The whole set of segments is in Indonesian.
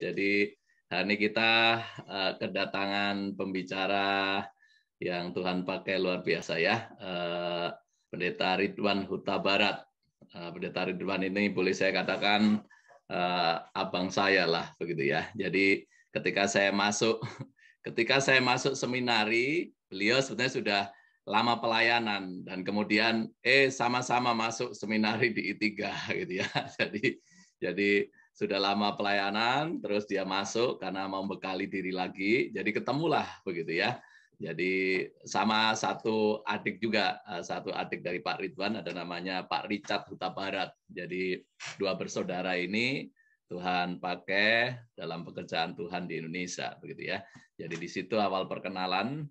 Jadi hari ini kita kedatangan pembicara yang Tuhan pakai luar biasa ya, Pendeta Ridwan Huta Barat. Pendeta Ridwan ini boleh saya katakan abang saya lah begitu ya. Jadi ketika saya masuk seminari, beliau sebenarnya sudah lama pelayanan dan kemudian sama-sama masuk seminari di I3 gitu ya. Jadi sudah lama pelayanan, terus dia masuk karena mau bekali diri lagi, jadi ketemulah begitu ya. Jadi sama satu adik juga, satu adik dari Pak Ridwan ada namanya Pak Richard Huta Barat. Jadi dua bersaudara ini Tuhan pakai dalam pekerjaan Tuhan di Indonesia begitu ya. Jadi di situ awal perkenalan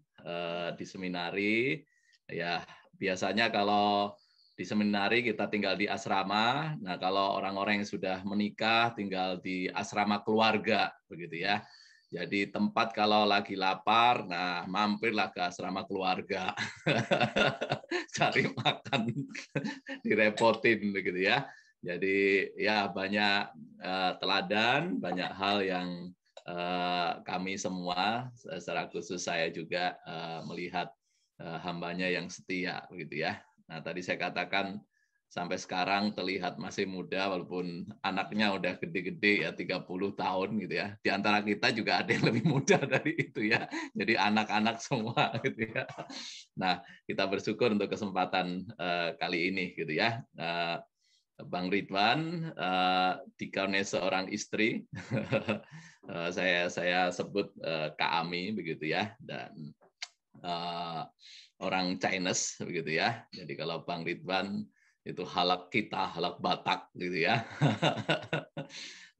di seminari ya. Biasanya kalau di seminari kita tinggal di asrama. Nah, kalau orang-orang yang sudah menikah tinggal di asrama keluarga begitu ya. Jadi tempat kalau lagi lapar, nah mampirlah ke asrama keluarga. Cari makan, direpotin begitu ya. Jadi ya banyak teladan, banyak hal yang kami semua, secara khusus saya juga melihat hambanya yang setia begitu ya. Nah, tadi saya katakan sampai sekarang terlihat masih muda walaupun anaknya udah gede-gede ya 30 tahun gitu ya. Di antara kita juga ada yang lebih muda dari itu ya. Jadi anak-anak semua gitu ya. Nah, kita bersyukur untuk kesempatan kali ini gitu ya. Bang Ridwan dikaruniai seorang istri. Saya sebut Kak Ami begitu ya, dan orang Chinese begitu ya. Jadi kalau Bang Ridwan itu halak kita, halak Batak gitu ya.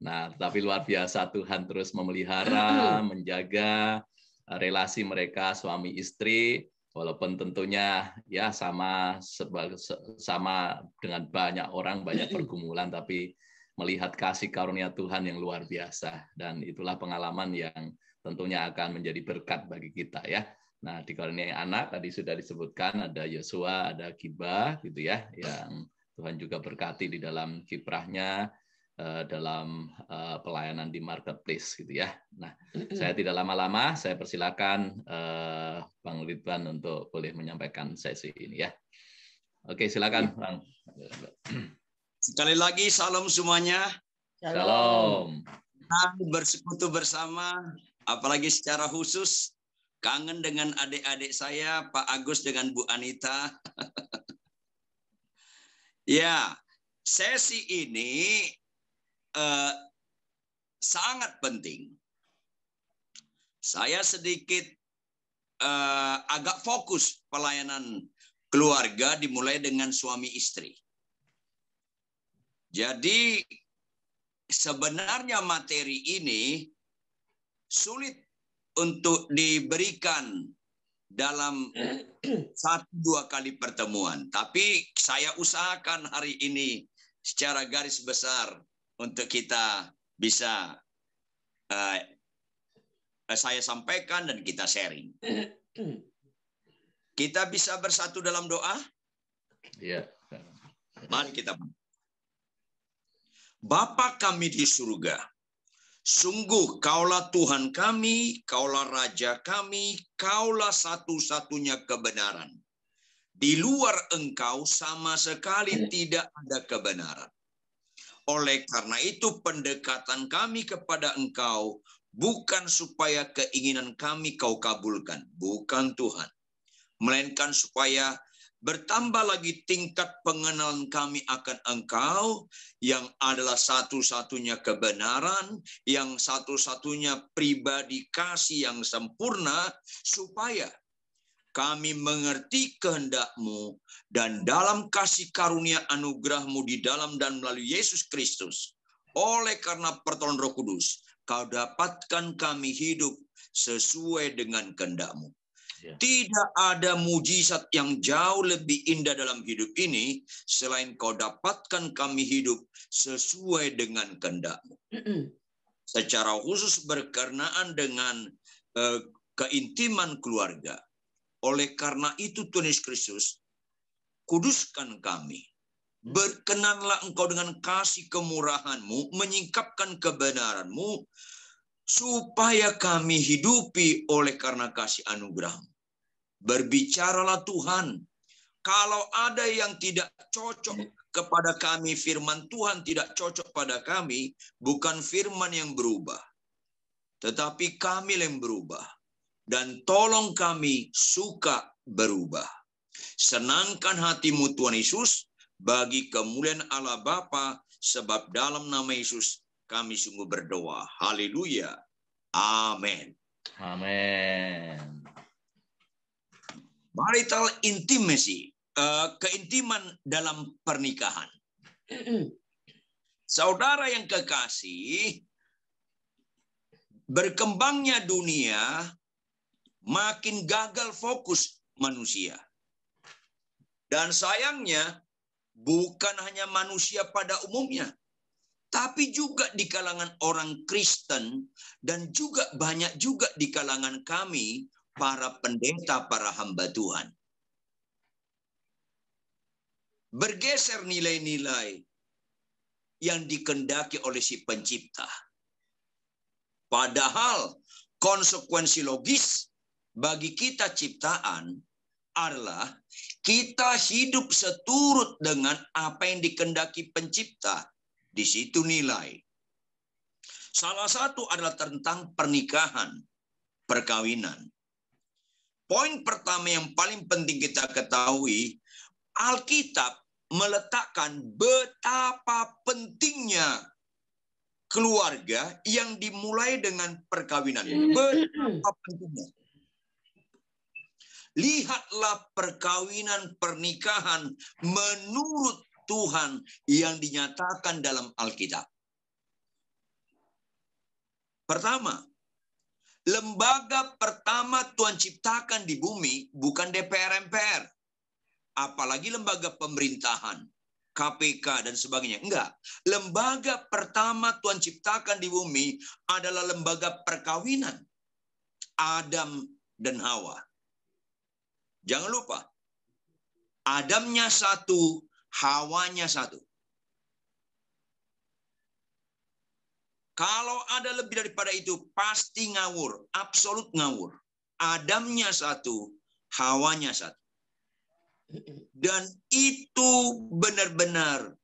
Nah, tapi luar biasa Tuhan terus memelihara, menjaga relasi mereka suami istri, walaupun tentunya ya sama dengan banyak orang, banyak pergumulan, tapi melihat kasih karunia Tuhan yang luar biasa, dan itulah pengalaman yang tentunya akan menjadi berkat bagi kita ya. Nah, dikaruniai anak tadi sudah disebutkan, ada Yosua, ada Kiba gitu ya, yang Tuhan juga berkati di dalam kiprahnya dalam pelayanan di marketplace gitu ya. Nah, saya tidak lama-lama, saya persilakan Bang Ridwan untuk boleh menyampaikan sesi ini ya. Oke, silakan Bang. Sekali lagi salam semuanya. Shalom. Bersekutu bersama, apalagi secara khusus kangen dengan adik-adik saya, Pak Agus dengan Bu Anita. Ya, sesi ini sangat penting. Saya sedikit agak fokus pelayanan keluarga dimulai dengan suami istri. Jadi sebenarnya materi ini sulit untuk diberikan dalam 1-2 kali pertemuan. Tapi saya usahakan hari ini secara garis besar untuk kita bisa saya sampaikan dan kita sharing. Kita bisa bersatu dalam doa? Iya. Mari kita. Bapa kami di surga, sungguh Kaulah Tuhan kami, Kaulah Raja kami, Kaulah satu-satunya kebenaran. Di luar Engkau sama sekali tidak ada kebenaran. Oleh karena itu pendekatan kami kepada Engkau bukan supaya keinginan kami Kau kabulkan, bukan Tuhan. Melainkan supaya bertambah lagi tingkat pengenalan kami akan Engkau yang adalah satu-satunya kebenaran, yang satu-satunya pribadi kasih yang sempurna, supaya kami mengerti kehendak-Mu dan dalam kasih karunia anugerah-Mu di dalam dan melalui Yesus Kristus. Oleh karena pertolongan Roh Kudus, Kau dapatkan kami hidup sesuai dengan kehendak-Mu. Tidak ada mujizat yang jauh lebih indah dalam hidup ini selain Kau dapatkan kami hidup sesuai dengan kehendak-Mu. Secara khusus berkenaan dengan keintiman keluarga. Oleh karena itu Tuhan Yesus Kristus, kuduskan kami. Berkenanlah Engkau dengan kasih kemurahan-Mu, menyingkapkan kebenaran-Mu, supaya kami hidupi oleh karena kasih anugerah-Mu. Berbicaralah Tuhan, kalau ada yang tidak cocok kepada kami, firman Tuhan tidak cocok pada kami, bukan firman yang berubah, tetapi kami yang berubah. Dan tolong kami suka berubah. Senangkan hati-Mu Tuhan Yesus, bagi kemuliaan Allah Bapa, sebab dalam nama Yesus kami sungguh berdoa. Haleluya. Amin. Amin. Marital intimacy, keintiman dalam pernikahan. Saudara yang kekasih, berkembangnya dunia makin gagal fokus manusia. Dan sayangnya bukan hanya manusia pada umumnya, tapi juga di kalangan orang Kristen dan juga banyak juga di kalangan kami, para pendeta, para hamba Tuhan. Bergeser nilai-nilai yang dikehendaki oleh si pencipta. Padahal konsekuensi logis bagi kita ciptaan adalah kita hidup seturut dengan apa yang dikehendaki pencipta. Di situ nilai. Salah satu adalah tentang pernikahan, perkawinan. Poin pertama yang paling penting kita ketahui, Alkitab meletakkan betapa pentingnya keluarga yang dimulai dengan perkawinan. Betapa pentingnya. Lihatlah perkawinan, pernikahan menurut Tuhan yang dinyatakan dalam Alkitab. Pertama, lembaga pertama Tuhan ciptakan di bumi bukan DPR MPR. Apalagi lembaga pemerintahan, KPK dan sebagainya. Enggak. Lembaga pertama Tuhan ciptakan di bumi adalah lembaga perkawinan. Adam dan Hawa. Jangan lupa, Adamnya satu, Hawanya satu. Kalau ada lebih daripada itu, pasti ngawur. Absolut ngawur. Adamnya satu, Hawanya satu. Dan itu benar-benar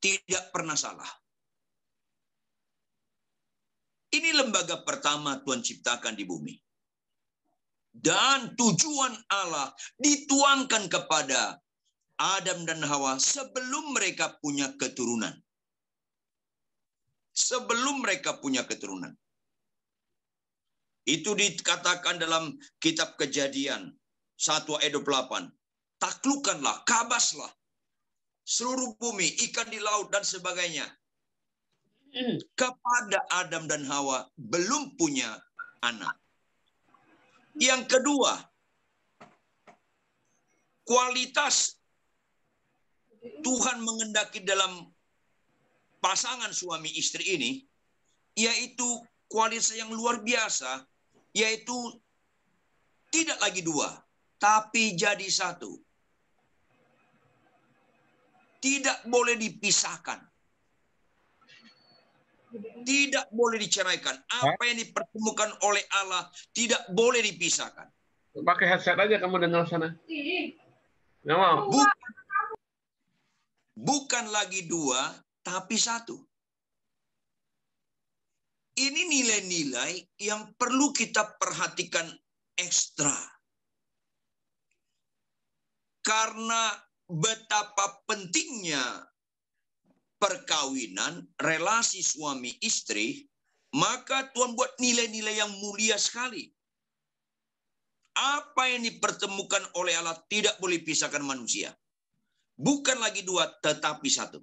tidak pernah salah. Ini lembaga pertama Tuhan ciptakan di bumi. Dan tujuan Allah dituangkan kepada Adam dan Hawa sebelum mereka punya keturunan. Sebelum mereka punya keturunan. Itu dikatakan dalam kitab Kejadian 1 ayat 28. Taklukkanlah, kabaslah seluruh bumi, ikan di laut dan sebagainya. Kepada Adam dan Hawa belum punya anak. Yang kedua, kualitas Tuhan mengendaki dalam pasangan suami istri ini, yaitu kualitas yang luar biasa, yaitu tidak lagi dua, tapi jadi satu. Tidak boleh dipisahkan. Tidak boleh diceraikan. Apa yang dipertemukan oleh Allah tidak boleh dipisahkan. Pakai headset aja kamu dengar sana. Nggak mau. Bukan lagi dua, tapi satu. Ini nilai-nilai yang perlu kita perhatikan ekstra. Karena betapa pentingnya perkawinan, relasi suami istri, maka Tuhan buat nilai-nilai yang mulia sekali. Apa yang dipertemukan oleh Allah tidak boleh pisahkan manusia. Bukan lagi dua, tetapi satu.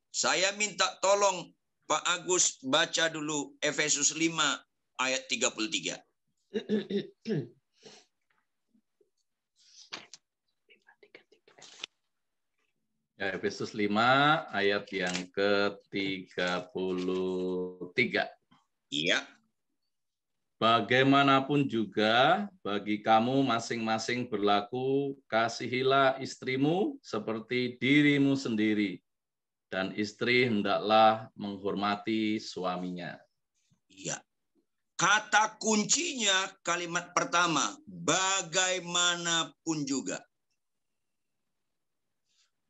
Saya minta tolong Pak Agus baca dulu Efesus 5 ayat 33. Ya, Efesus 5 ayat yang ke-33. Iya. Bagaimanapun juga bagi kamu masing-masing berlaku, kasihilah istrimu seperti dirimu sendiri. dan istri hendaklah menghormati suaminya. Iya. Kata kuncinya kalimat pertama, bagaimanapun juga.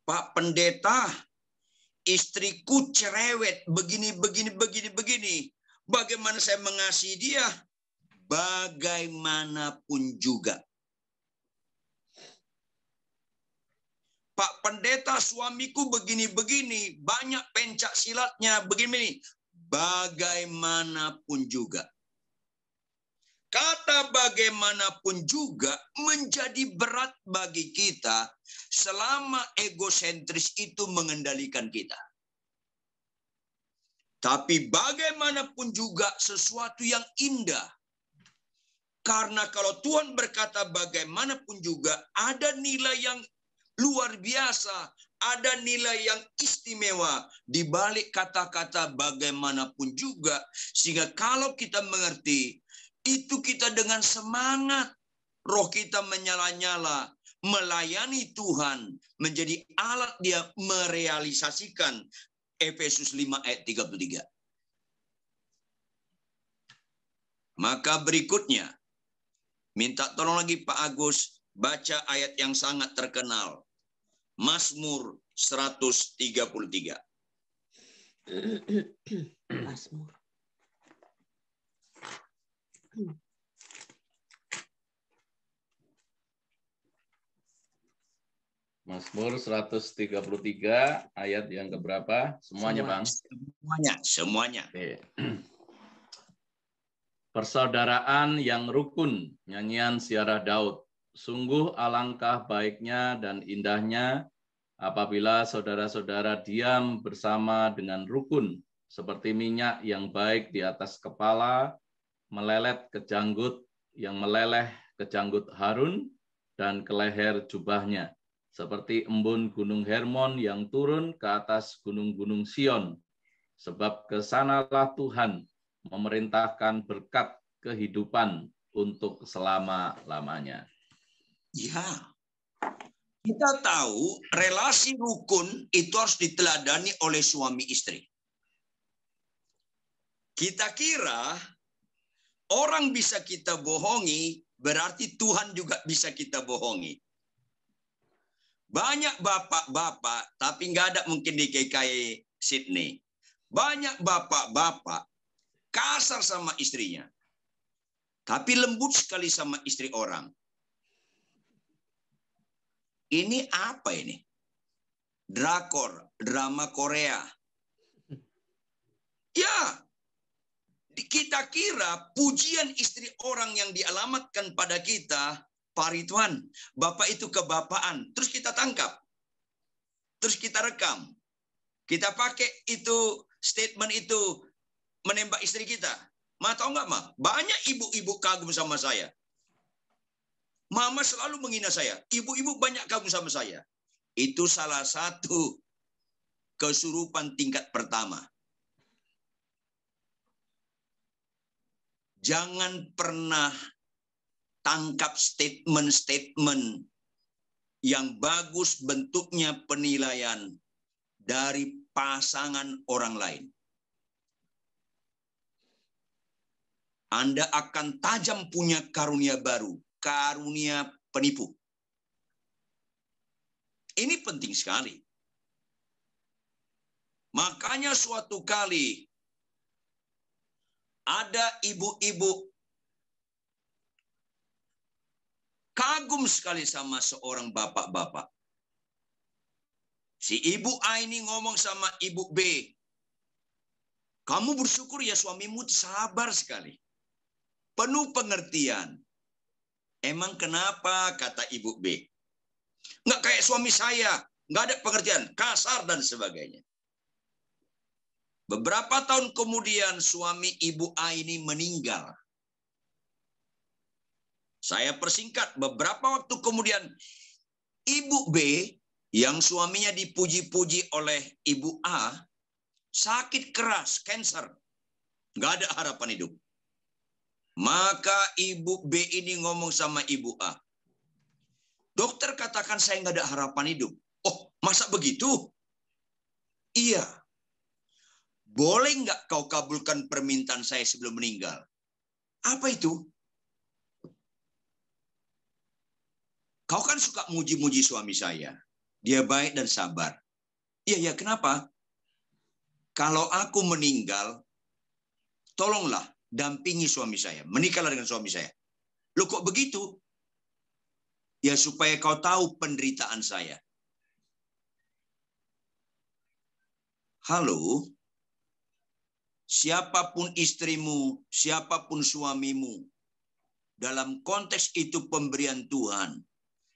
Pak Pendeta, istriku cerewet, begini. Bagaimana saya mengasihi dia? Bagaimanapun juga. Pak Pendeta, suamiku begini, banyak pencak silatnya, begini. Bagaimanapun juga. Kata bagaimanapun juga menjadi berat bagi kita selama egosentris itu mengendalikan kita. Tapi bagaimanapun juga sesuatu yang indah. Karena kalau Tuhan berkata bagaimanapun juga ada nilai yang luar biasa, ada nilai yang istimewa di balik kata-kata bagaimanapun juga. Sehingga kalau kita mengerti, itu kita dengan semangat, roh kita menyala-nyala, melayani Tuhan, menjadi alat dia merealisasikan Efesus 5 ayat 33. Maka berikutnya, minta tolong lagi Pak Agus, baca ayat yang sangat terkenal. Mazmur 133. Mazmur. Mazmur 133 ayat yang keberapa? Semuanya, Bang? Semuanya. Oke. Persaudaraan yang rukun, nyanyian Ziarah Daud. Sungguh alangkah baiknya dan indahnya apabila saudara-saudara diam bersama dengan rukun, seperti minyak yang baik di atas kepala, melelet ke janggut, yang meleleh ke janggut Harun, dan ke leher jubahnya. Seperti embun gunung Hermon yang turun ke atas gunung-gunung Sion. Sebab kesanalah Tuhan memerintahkan berkat kehidupan untuk selama-lamanya. Ya, kita tahu relasi rukun itu harus diteladani oleh suami istri. Kita kira orang bisa kita bohongi, berarti Tuhan juga bisa kita bohongi. Banyak bapak-bapak, tapi nggak ada mungkin di KKI Sydney. Banyak bapak-bapak kasar sama istrinya. Tapi lembut sekali sama istri orang. Ini apa ini? Drakor, drama Korea. Ya, kita kira pujian istri orang yang dialamatkan pada kita, Pak Ridwan, Bapak itu kebapaan. Terus kita tangkap. Terus kita rekam. Kita pakai itu statement itu menembak istri kita. Ma, tahu nggak, Ma? Banyak ibu-ibu kagum sama saya. Mama selalu menghina saya. Ibu-ibu banyak kagum sama saya. Itu salah satu kesurupan tingkat pertama. Jangan pernah tangkap statement-statement yang bagus bentuknya penilaian dari pasangan orang lain. Anda akan tajam punya karunia baru, karunia penipu. Ini penting sekali. Makanya suatu kali ada ibu-ibu kagum sekali sama seorang bapak-bapak. Si ibu A ini ngomong sama ibu B, kamu bersyukur ya suamimu sabar sekali. Penuh pengertian. Emang kenapa, kata ibu B? Nggak kayak suami saya, nggak ada pengertian, kasar dan sebagainya. Beberapa tahun kemudian suami ibu A ini meninggal. Saya persingkat, beberapa waktu kemudian ibu B yang suaminya dipuji-puji oleh ibu A sakit keras, kanker. Nggak ada harapan hidup. Maka ibu B ini ngomong sama ibu A. Dokter katakan saya nggak ada harapan hidup. Oh, masa begitu? Iya. Boleh nggak kau kabulkan permintaan saya sebelum meninggal? Apa itu? Kau kan suka muji-muji suami saya. Dia baik dan sabar. Iya, kenapa? Kalau aku meninggal, tolonglah dampingi suami saya. Menikahlah dengan suami saya. Loh kok begitu? Ya supaya kau tahu penderitaan saya. Halo? Siapapun istrimu, siapapun suamimu, dalam konteks itu pemberian Tuhan,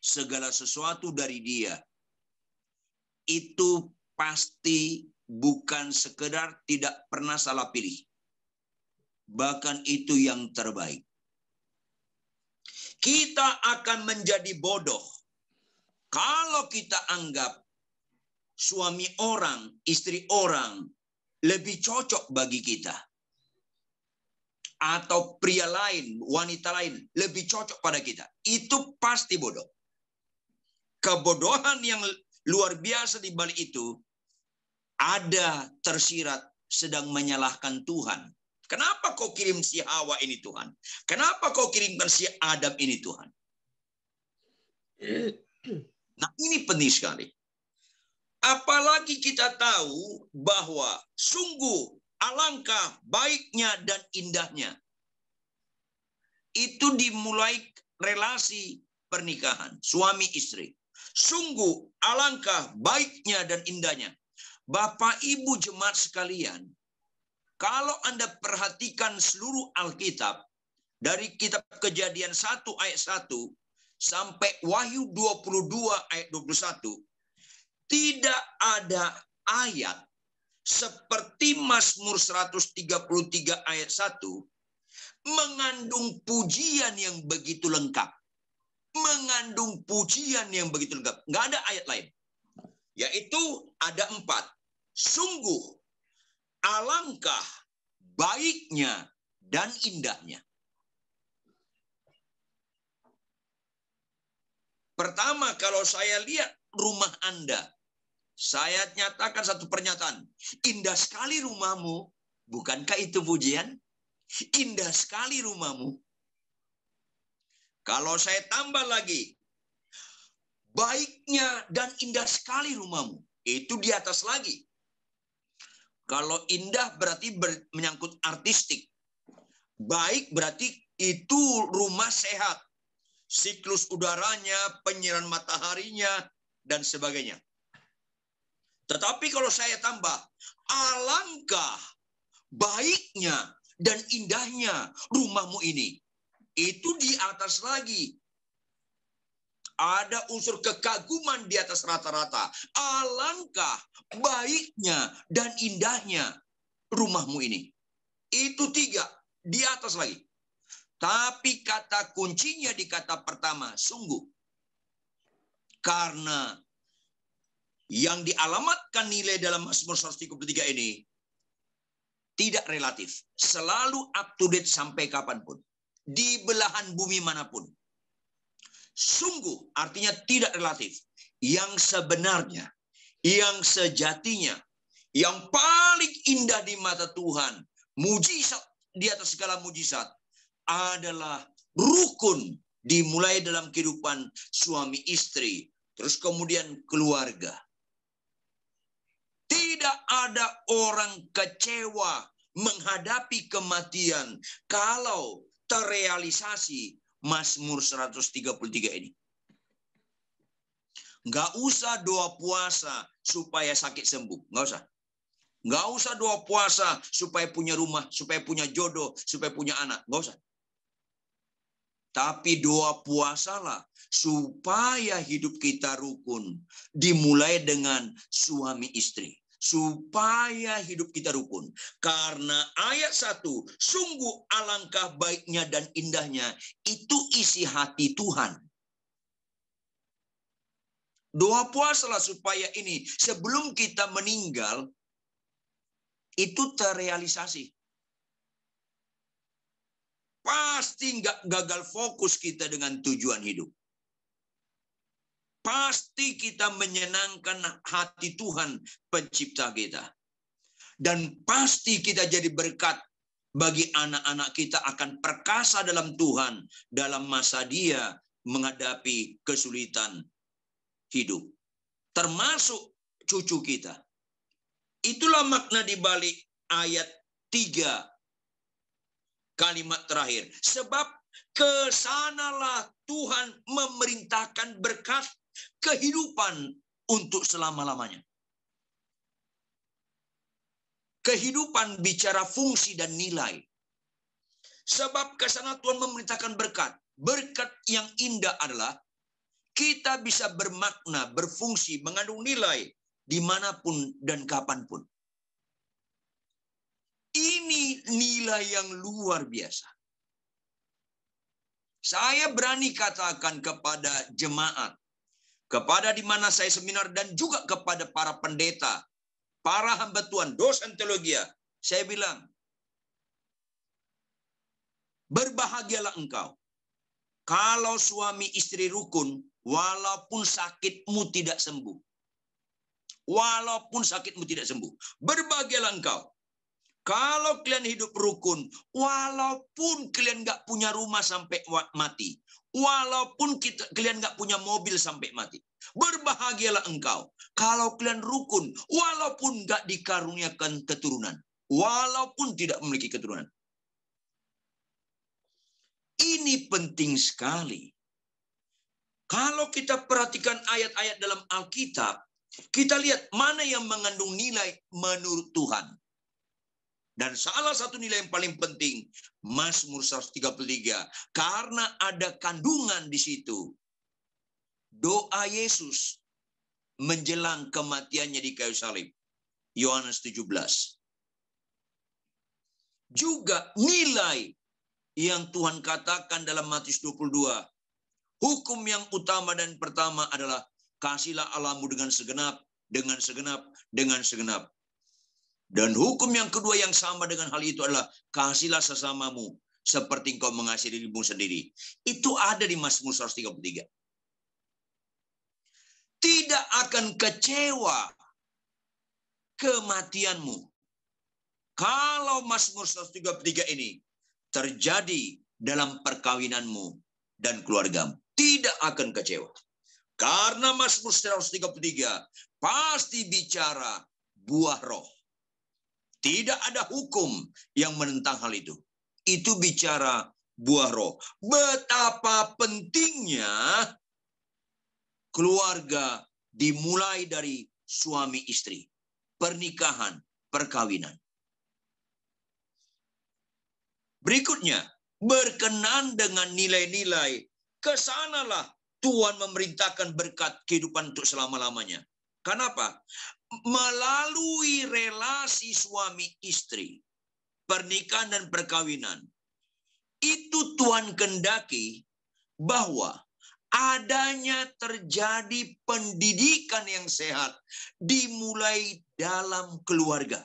segala sesuatu dari dia, itu pasti bukan sekedar tidak pernah salah pilih. Bahkan itu yang terbaik. Kita akan menjadi bodoh kalau kita anggap suami orang, istri orang lebih cocok bagi kita. Atau pria lain, wanita lain lebih cocok pada kita. Itu pasti bodoh. Kebodohan yang luar biasa di balik itu ada tersirat sedang menyalahkan Tuhan. Kenapa kau kirim si Hawa ini Tuhan? Kenapa kau kirimkan si Adam ini Tuhan? Nah ini penting sekali. Apalagi kita tahu bahwa sungguh alangkah baiknya dan indahnya. Itu dimulai relasi pernikahan, suami istri. Sungguh alangkah baiknya dan indahnya. Bapak Ibu jemaat sekalian, kalau Anda perhatikan seluruh Alkitab, dari kitab Kejadian 1 ayat 1 sampai Wahyu 22 ayat 21, tidak ada ayat seperti Mazmur 133 ayat 1 mengandung pujian yang begitu lengkap. Mengandung pujian yang begitu lengkap. Nggak ada ayat lain. Yaitu ada 4. Sungguh alangkah baiknya dan indahnya. Pertama, kalau saya lihat rumah Anda, saya nyatakan satu pernyataan. Indah sekali rumahmu. Bukankah itu pujian? Indah sekali rumahmu. Kalau saya tambah lagi, baiknya dan indah sekali rumahmu. Itu di atas lagi. Kalau indah berarti menyangkut artistik. Baik berarti itu rumah sehat. Siklus udaranya, penyiraman mataharinya, dan sebagainya. Tetapi kalau saya tambah, alangkah baiknya dan indahnya rumahmu ini. Itu di atas lagi. Ada unsur kekaguman di atas rata-rata. Alangkah baiknya dan indahnya rumahmu ini. Itu 3. Di atas lagi. Tapi kata kuncinya di kata pertama, sungguh. Karena yang dialamatkan nilai dalam Mazmur 133 ini tidak relatif. Selalu up to date sampai kapanpun. Di belahan bumi manapun. Sungguh artinya tidak relatif. Yang sebenarnya, yang sejatinya, yang paling indah di mata Tuhan, mujizat di atas segala mujizat, adalah rukun dimulai dalam kehidupan suami istri, terus kemudian keluarga. Tidak ada orang kecewa menghadapi kematian kalau terrealisasi Mazmur 133 ini. Nggak usah doa puasa supaya sakit sembuh. Nggak usah. Nggak usah doa puasa supaya punya rumah, supaya punya jodoh, supaya punya anak. Nggak usah. Tapi doa puasalah supaya hidup kita rukun. Dimulai dengan suami istri. Supaya hidup kita rukun. Karena ayat 1, sungguh alangkah baiknya dan indahnya. Itu isi hati Tuhan. Doa puasalah supaya ini sebelum kita meninggal, itu terrealisasi. Pasti nggak gagal fokus kita dengan tujuan hidup. pasti kita menyenangkan hati Tuhan pencipta kita. Dan pasti kita jadi berkat bagi anak-anak kita, akan perkasa dalam Tuhan dalam masa dia menghadapi kesulitan hidup. Termasuk cucu kita. Itulah makna di balik ayat 3 kalimat terakhir. Sebab kesanalah Tuhan memerintahkan berkat kehidupan untuk selama-lamanya. Kehidupan bicara fungsi dan nilai. Sebab kesana Tuhan memerintahkan berkat. Berkat yang indah adalah kita bisa bermakna, berfungsi, mengandung nilai dimanapun dan kapanpun. Ini nilai yang luar biasa. Saya berani katakan kepada jemaat, kepada di mana saya seminar, dan juga kepada para pendeta, para hamba Tuhan, dosen teologi, saya bilang, berbahagialah engkau kalau suami istri rukun, walaupun sakitmu tidak sembuh. Walaupun sakitmu tidak sembuh. Berbahagialah engkau kalau kalian hidup rukun, walaupun kalian nggak punya rumah sampai mati, walaupun kalian nggak punya mobil sampai mati. Berbahagialah engkau kalau kalian rukun, walaupun nggak dikaruniakan keturunan, walaupun tidak memiliki keturunan. Ini penting sekali. Kalau kita perhatikan ayat-ayat dalam Alkitab, kita lihat mana yang mengandung nilai menurut Tuhan. Dan salah satu nilai yang paling penting, Mazmur 133, karena ada kandungan di situ. Doa Yesus menjelang kematiannya di kayu salib. Yohanes 17. Juga nilai yang Tuhan katakan dalam Matius 22. Hukum yang utama dan pertama adalah kasihlah Allahmu dengan segenap, dengan segenap, dengan segenap. Dan hukum yang kedua yang sama dengan hal itu adalah kasihlah sesamamu seperti engkau mengasihi dirimu sendiri. Itu ada di Mazmur 133. Tidak akan kecewa kematianmu kalau Mazmur 133 ini terjadi dalam perkawinanmu dan keluargamu. Tidak akan kecewa. Karena Mazmur 133 pasti bicara buah roh. Tidak ada hukum yang menentang hal itu. Itu bicara buah roh. Betapa pentingnya keluarga dimulai dari suami istri. Pernikahan, perkawinan. Berikutnya, berkenan dengan nilai-nilai. Kesanalah Tuhan memerintahkan berkat kehidupan untuk selama-lamanya. Kenapa? Melalui relasi suami istri, pernikahan dan perkawinan, itu Tuhan kehendaki bahwa adanya terjadi pendidikan yang sehat dimulai dalam keluarga.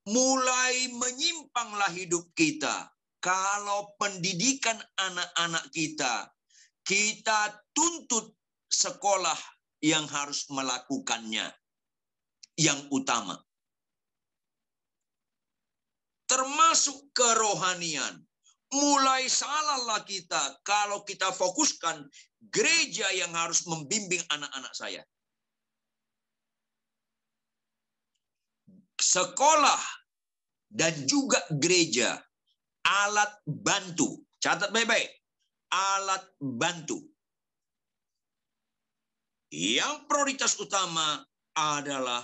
Mulai menyimpanglah hidup kita kalau pendidikan anak-anak kita tuntut sekolah yang harus melakukannya yang utama. Termasuk kerohanian. Mulai salahlah kita kalau kita fokuskan gereja yang harus membimbing anak-anak saya. Sekolah dan juga gereja alat bantu. Catat baik-baik. Alat bantu. Yang prioritas utama adalah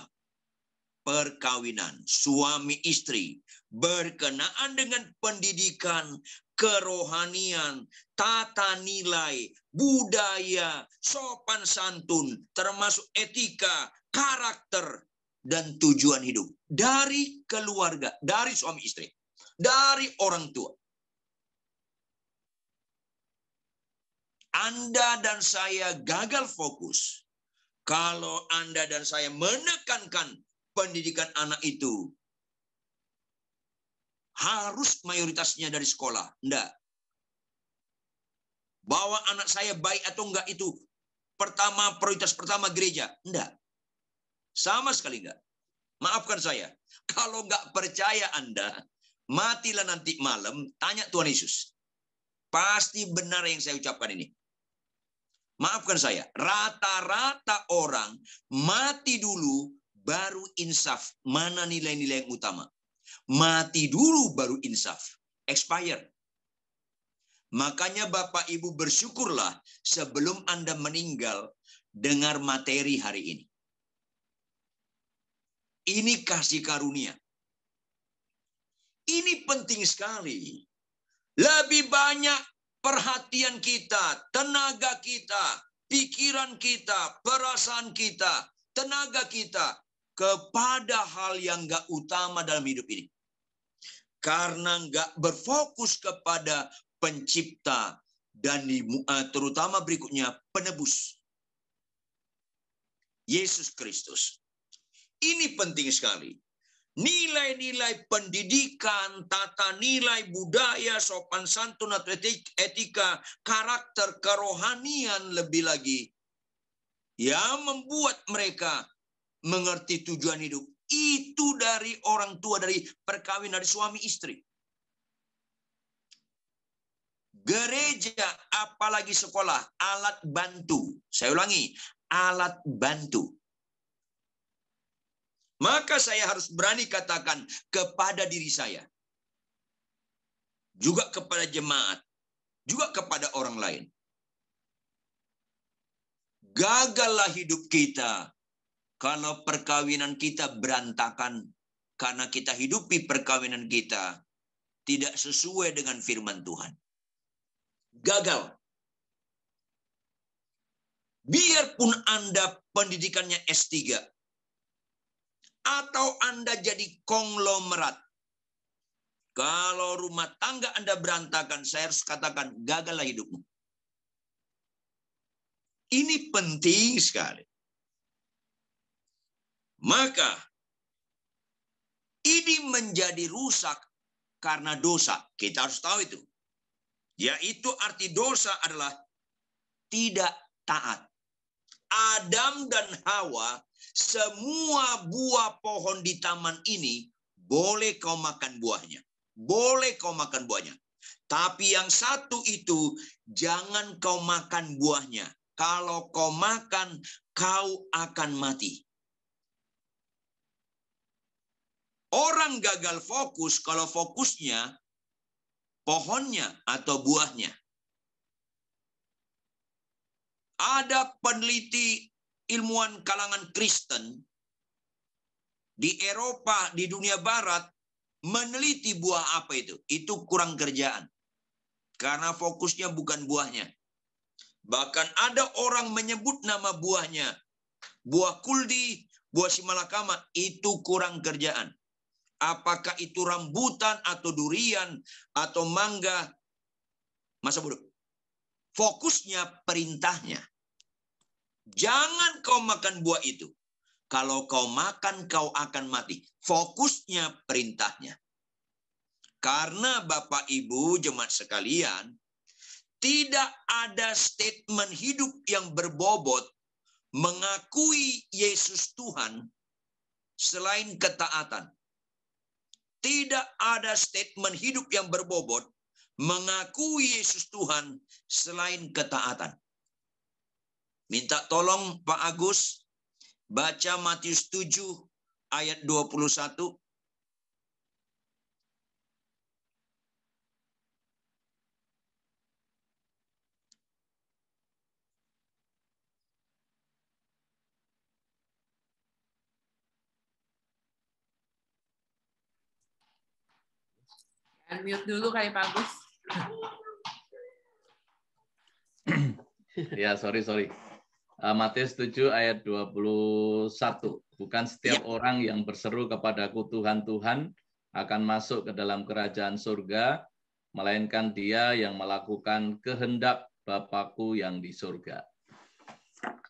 perkawinan. Suami istri berkenaan dengan pendidikan, kerohanian, tata nilai, budaya, sopan santun, termasuk etika, karakter, dan tujuan hidup. Dari keluarga, dari suami istri, dari orang tua. Anda dan saya gagal fokus kalau Anda dan saya menekankan pendidikan anak itu harus mayoritasnya dari sekolah. Enggak. Bahwa anak saya baik atau enggak itu prioritas pertama gereja. Enggak. Sama sekali enggak. Maafkan saya. Kalau enggak percaya Anda, matilah nanti malam, tanya Tuhan Yesus. Pasti benar yang saya ucapkan ini. Maafkan saya, rata-rata orang mati dulu baru insaf. Mana nilai-nilai yang utama? Mati dulu baru insaf. Expired. Makanya Bapak Ibu bersyukurlah sebelum Anda meninggal dengar materi hari ini. Ini kasih karunia. Ini penting sekali. Lebih banyak perhatian kita, tenaga kita, pikiran kita, perasaan kita, tenaga kita kepada hal yang gak utama dalam hidup ini. Karena gak berfokus kepada pencipta dan terutama berikutnya penebus, Yesus Kristus. Ini penting sekali. Nilai-nilai pendidikan, tata nilai budaya, sopan santun, etika, karakter, kerohanian lebih lagi yang membuat mereka mengerti tujuan hidup. Itu dari orang tua, dari perkawinan, dari suami istri. Gereja, apalagi sekolah, alat bantu. Saya ulangi, alat bantu. Maka saya harus berani katakan kepada diri saya. Juga kepada jemaat. Juga kepada orang lain. Gagallah hidup kita kalau perkawinan kita berantakan. Karena kita hidupi perkawinan kita tidak sesuai dengan firman Tuhan. Gagal. Biarpun Anda pendidikannya S3 atau Anda jadi konglomerat, kalau rumah tangga Anda berantakan, saya harus katakan gagallah hidupmu. Ini penting sekali. Maka ini menjadi rusak karena dosa. Kita harus tahu itu. Yaitu arti dosa adalah tidak taat. Adam dan Hawa, semua buah pohon di taman ini, boleh kau makan buahnya. Boleh kau makan buahnya. Tapi yang satu itu, jangan kau makan buahnya. Kalau kau makan, kau akan mati. Orang gagal fokus kalau fokusnya pohonnya atau buahnya. Ada peneliti ilmuwan kalangan Kristen di Eropa, di dunia barat, meneliti buah apa itu. Itu kurang kerjaan. Karena fokusnya bukan buahnya. Bahkan ada orang menyebut nama buahnya. Buah kuldi, buah simalakama, itu kurang kerjaan. Apakah itu rambutan atau durian atau mangga, masa bodoh. Fokusnya perintahnya. Jangan kau makan buah itu. Kalau kau makan, kau akan mati. Fokusnya perintahnya. Karena Bapak Ibu jemaat sekalian, tidak ada statement hidup yang berbobot mengakui Yesus Tuhan selain ketaatan. Tidak ada statement hidup yang berbobot mengakui Yesus Tuhan selain ketaatan. Minta tolong Pak Agus baca Matius 7 ayat 21. Unmute dulu kali Pak Agus. Ya, sorry. Matius 7 ayat 21. Bukan setiap orang yang berseru kepadaku Tuhan, Tuhan akan masuk ke dalam kerajaan surga, melainkan dia yang melakukan kehendak Bapakku yang di surga.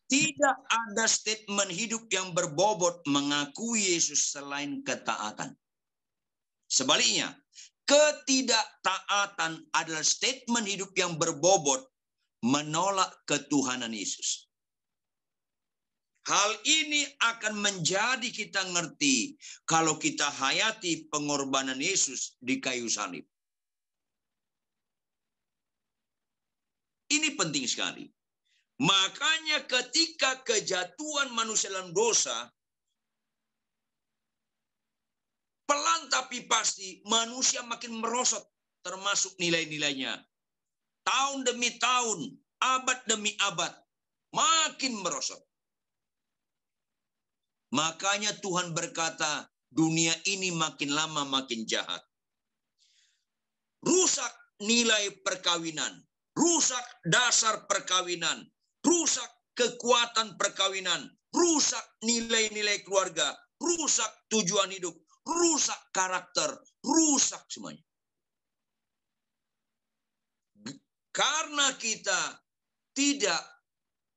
Tidak ada statement hidup yang berbobot mengakui Yesus selain ketaatan. Sebaliknya, ketidaktaatan adalah statement hidup yang berbobot menolak ketuhanan Yesus. Hal ini akan menjadi kita ngerti kalau kita hayati pengorbanan Yesus di kayu salib. Ini penting sekali. Makanya ketika kejatuhan manusia dalam dosa, pelan tapi pasti manusia makin merosot termasuk nilai-nilainya. Tahun demi tahun, abad demi abad, makin merosot. Makanya Tuhan berkata, dunia ini makin lama makin jahat. Rusak nilai perkawinan, rusak dasar perkawinan, rusak kekuatan perkawinan, rusak nilai-nilai keluarga, rusak tujuan hidup, rusak karakter, rusak semuanya. Karena kita tidak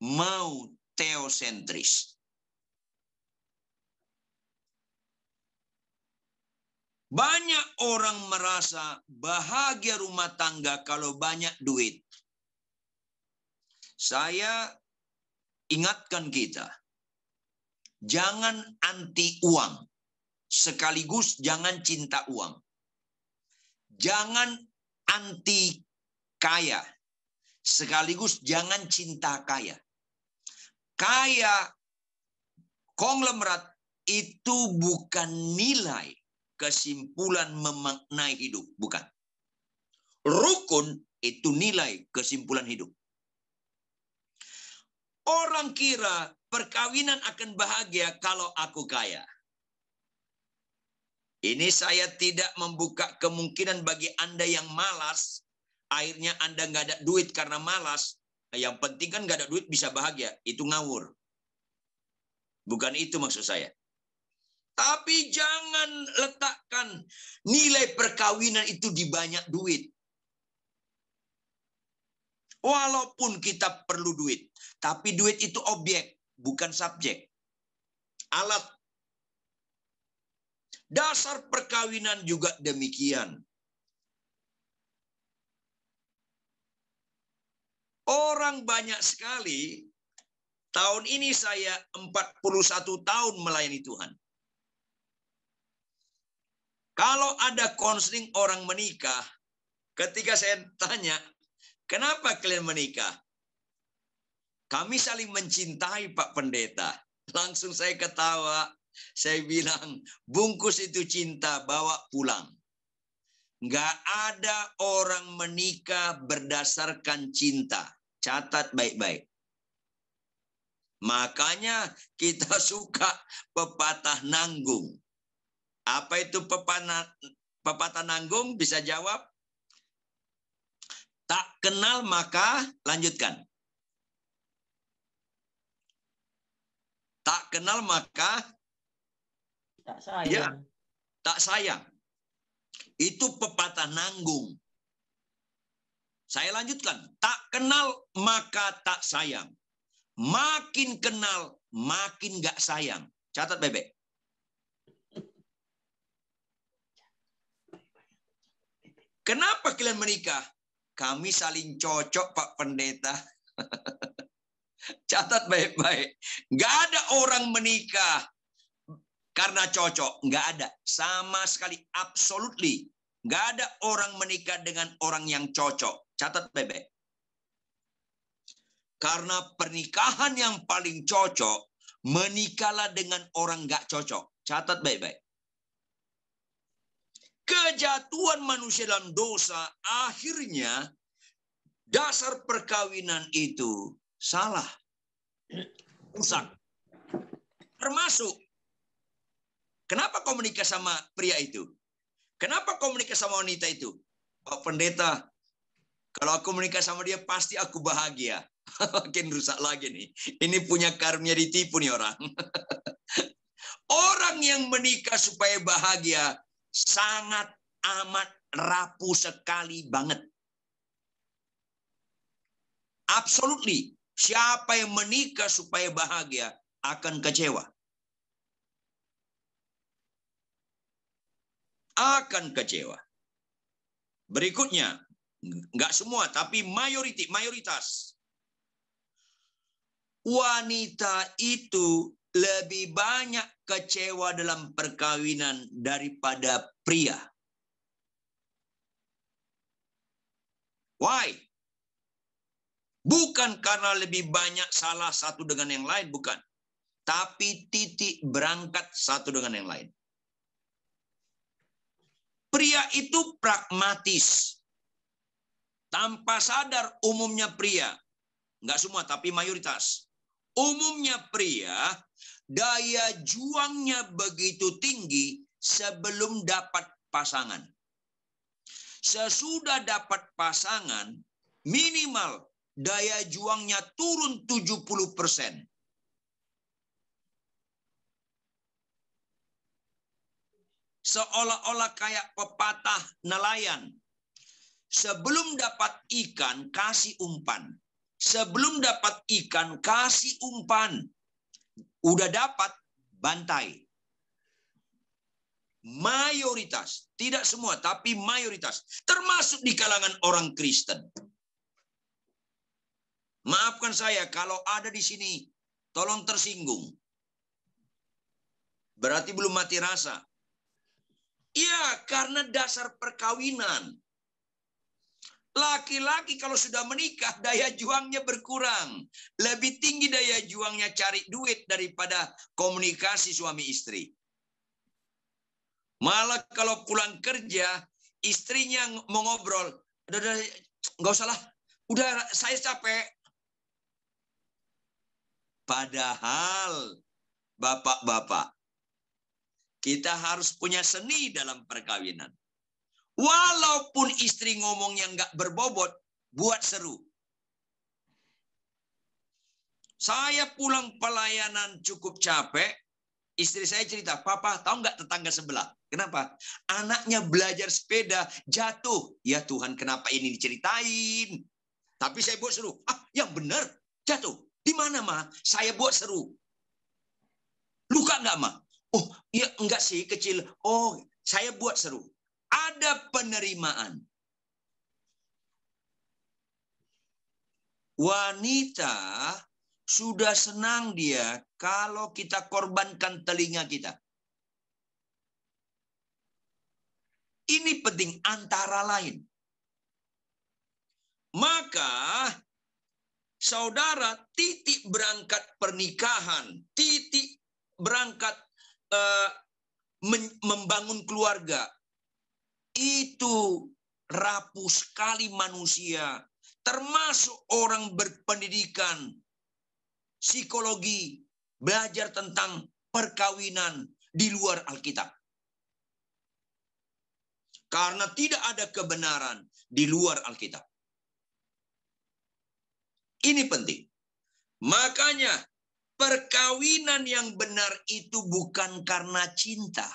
mau teosentris. Banyak orang merasa bahagia rumah tangga kalau banyak duit. Saya ingatkan kita, jangan anti uang, sekaligus jangan cinta uang. Jangan anti kaya, sekaligus jangan cinta kaya. Kaya, konglomerat itu bukan nilai kesimpulan memaknai hidup, bukan. Rukun itu nilai kesimpulan hidup. Orang kira perkawinan akan bahagia kalau aku kaya. Ini saya tidak membuka kemungkinan bagi Anda yang malas, akhirnya Anda nggak ada duit karena malas. Yang penting kan nggak ada duit bisa bahagia, itu ngawur. Bukan itu maksud saya. Tapi jangan letakkan nilai perkawinan itu di banyak duit. Walaupun kita perlu duit. Tapi duit itu objek, bukan subjek. Alat. Dasar perkawinan juga demikian. Orang banyak sekali, tahun ini saya 41 tahun melayani Tuhan. Kalau ada konseling orang menikah, ketika saya tanya, kenapa kalian menikah? Kami saling mencintai, Pak Pendeta. Langsung saya ketawa, saya bilang, bungkus itu cinta, bawa pulang. Nggak ada orang menikah berdasarkan cinta. Catat baik-baik. Makanya kita suka pepatah nanggung. Apa itu pepatah nanggung? Bisa jawab? Tak kenal maka lanjutkan. Tak kenal maka tak sayang. Ya, tak sayang. Itu pepatah nanggung. Saya lanjutkan. Tak kenal maka tak sayang. Makin kenal makin gak sayang. Catat bebek. Kenapa kalian menikah? Kami saling cocok, Pak Pendeta. Catat baik-baik. Nggak ada orang menikah karena cocok. Nggak ada. Sama sekali. Absolutely. Nggak ada orang menikah dengan orang yang cocok. Catat baik-baik. Karena pernikahan yang paling cocok, menikahlah dengan orang nggak cocok. Catat baik-baik. Kejatuhan manusia dalam dosa, akhirnya dasar perkawinan itu salah. Rusak. Termasuk, kenapa kau menikah sama pria itu? Kenapa kau menikah sama wanita itu? Pak Pendeta, kalau aku menikah sama dia, pasti aku bahagia. Makin rusak lagi nih. Ini punya karunia ditipu nih orang. Orang yang menikah supaya bahagia, sangat amat rapuh sekali banget. Absolutely. Siapa yang menikah supaya bahagia akan kecewa. Akan kecewa. Berikutnya, Enggak semua, tapi mayoritas. Wanita itu lebih banyak kecewa dalam perkawinan daripada pria. Why? Bukan karena lebih banyak salah satu dengan yang lain, bukan. Tapi titik berangkat satu dengan yang lain. Pria itu pragmatis. Tanpa sadar umumnya pria. Enggak semua, tapi mayoritas. Umumnya pria, daya juangnya begitu tinggi sebelum dapat pasangan. Sesudah dapat pasangan, minimal daya juangnya turun 70%. Seolah-olah kayak pepatah nelayan. Sebelum dapat ikan, kasih umpan. Sebelum dapat ikan, kasih umpan. Udah dapat, bantai. Mayoritas. Tidak semua, tapi mayoritas. Termasuk di kalangan orang Kristen. Maafkan saya kalau ada di sini, tolong tersinggung. Berarti belum mati rasa. Ya, karena dasar perkawinan. Laki-laki kalau sudah menikah, daya juangnya berkurang. Lebih tinggi daya juangnya cari duit daripada komunikasi suami istri. Malah kalau pulang kerja, istrinya mau ngobrol. Udah, nggak usah lah. Udah, saya capek. Padahal, bapak-bapak, kita harus punya seni dalam perkawinan. Walaupun istri ngomongnya nggak berbobot, buat seru. Saya pulang pelayanan cukup capek, istri saya cerita, Papa tahu nggak tetangga sebelah? Kenapa? Anaknya belajar sepeda, jatuh. Ya Tuhan, kenapa ini diceritain? Tapi saya buat seru. Yang benar, jatuh. Di mana, Ma? Saya buat seru. Luka nggak, Ma? Oh, ya enggak sih, kecil. Oh, saya buat seru. Ada penerimaan. Wanita sudah senang dia kalau kita korbankan telinga kita. Ini penting antara lain. Maka saudara, titik berangkat pernikahan, titik berangkat membangun keluarga, itu rapuh sekali manusia, termasuk orang berpendidikan, psikologi, belajar tentang perkawinan di luar Alkitab. Karena tidak ada kebenaran di luar Alkitab. Ini penting. Makanya perkawinan yang benar itu bukan karena cinta,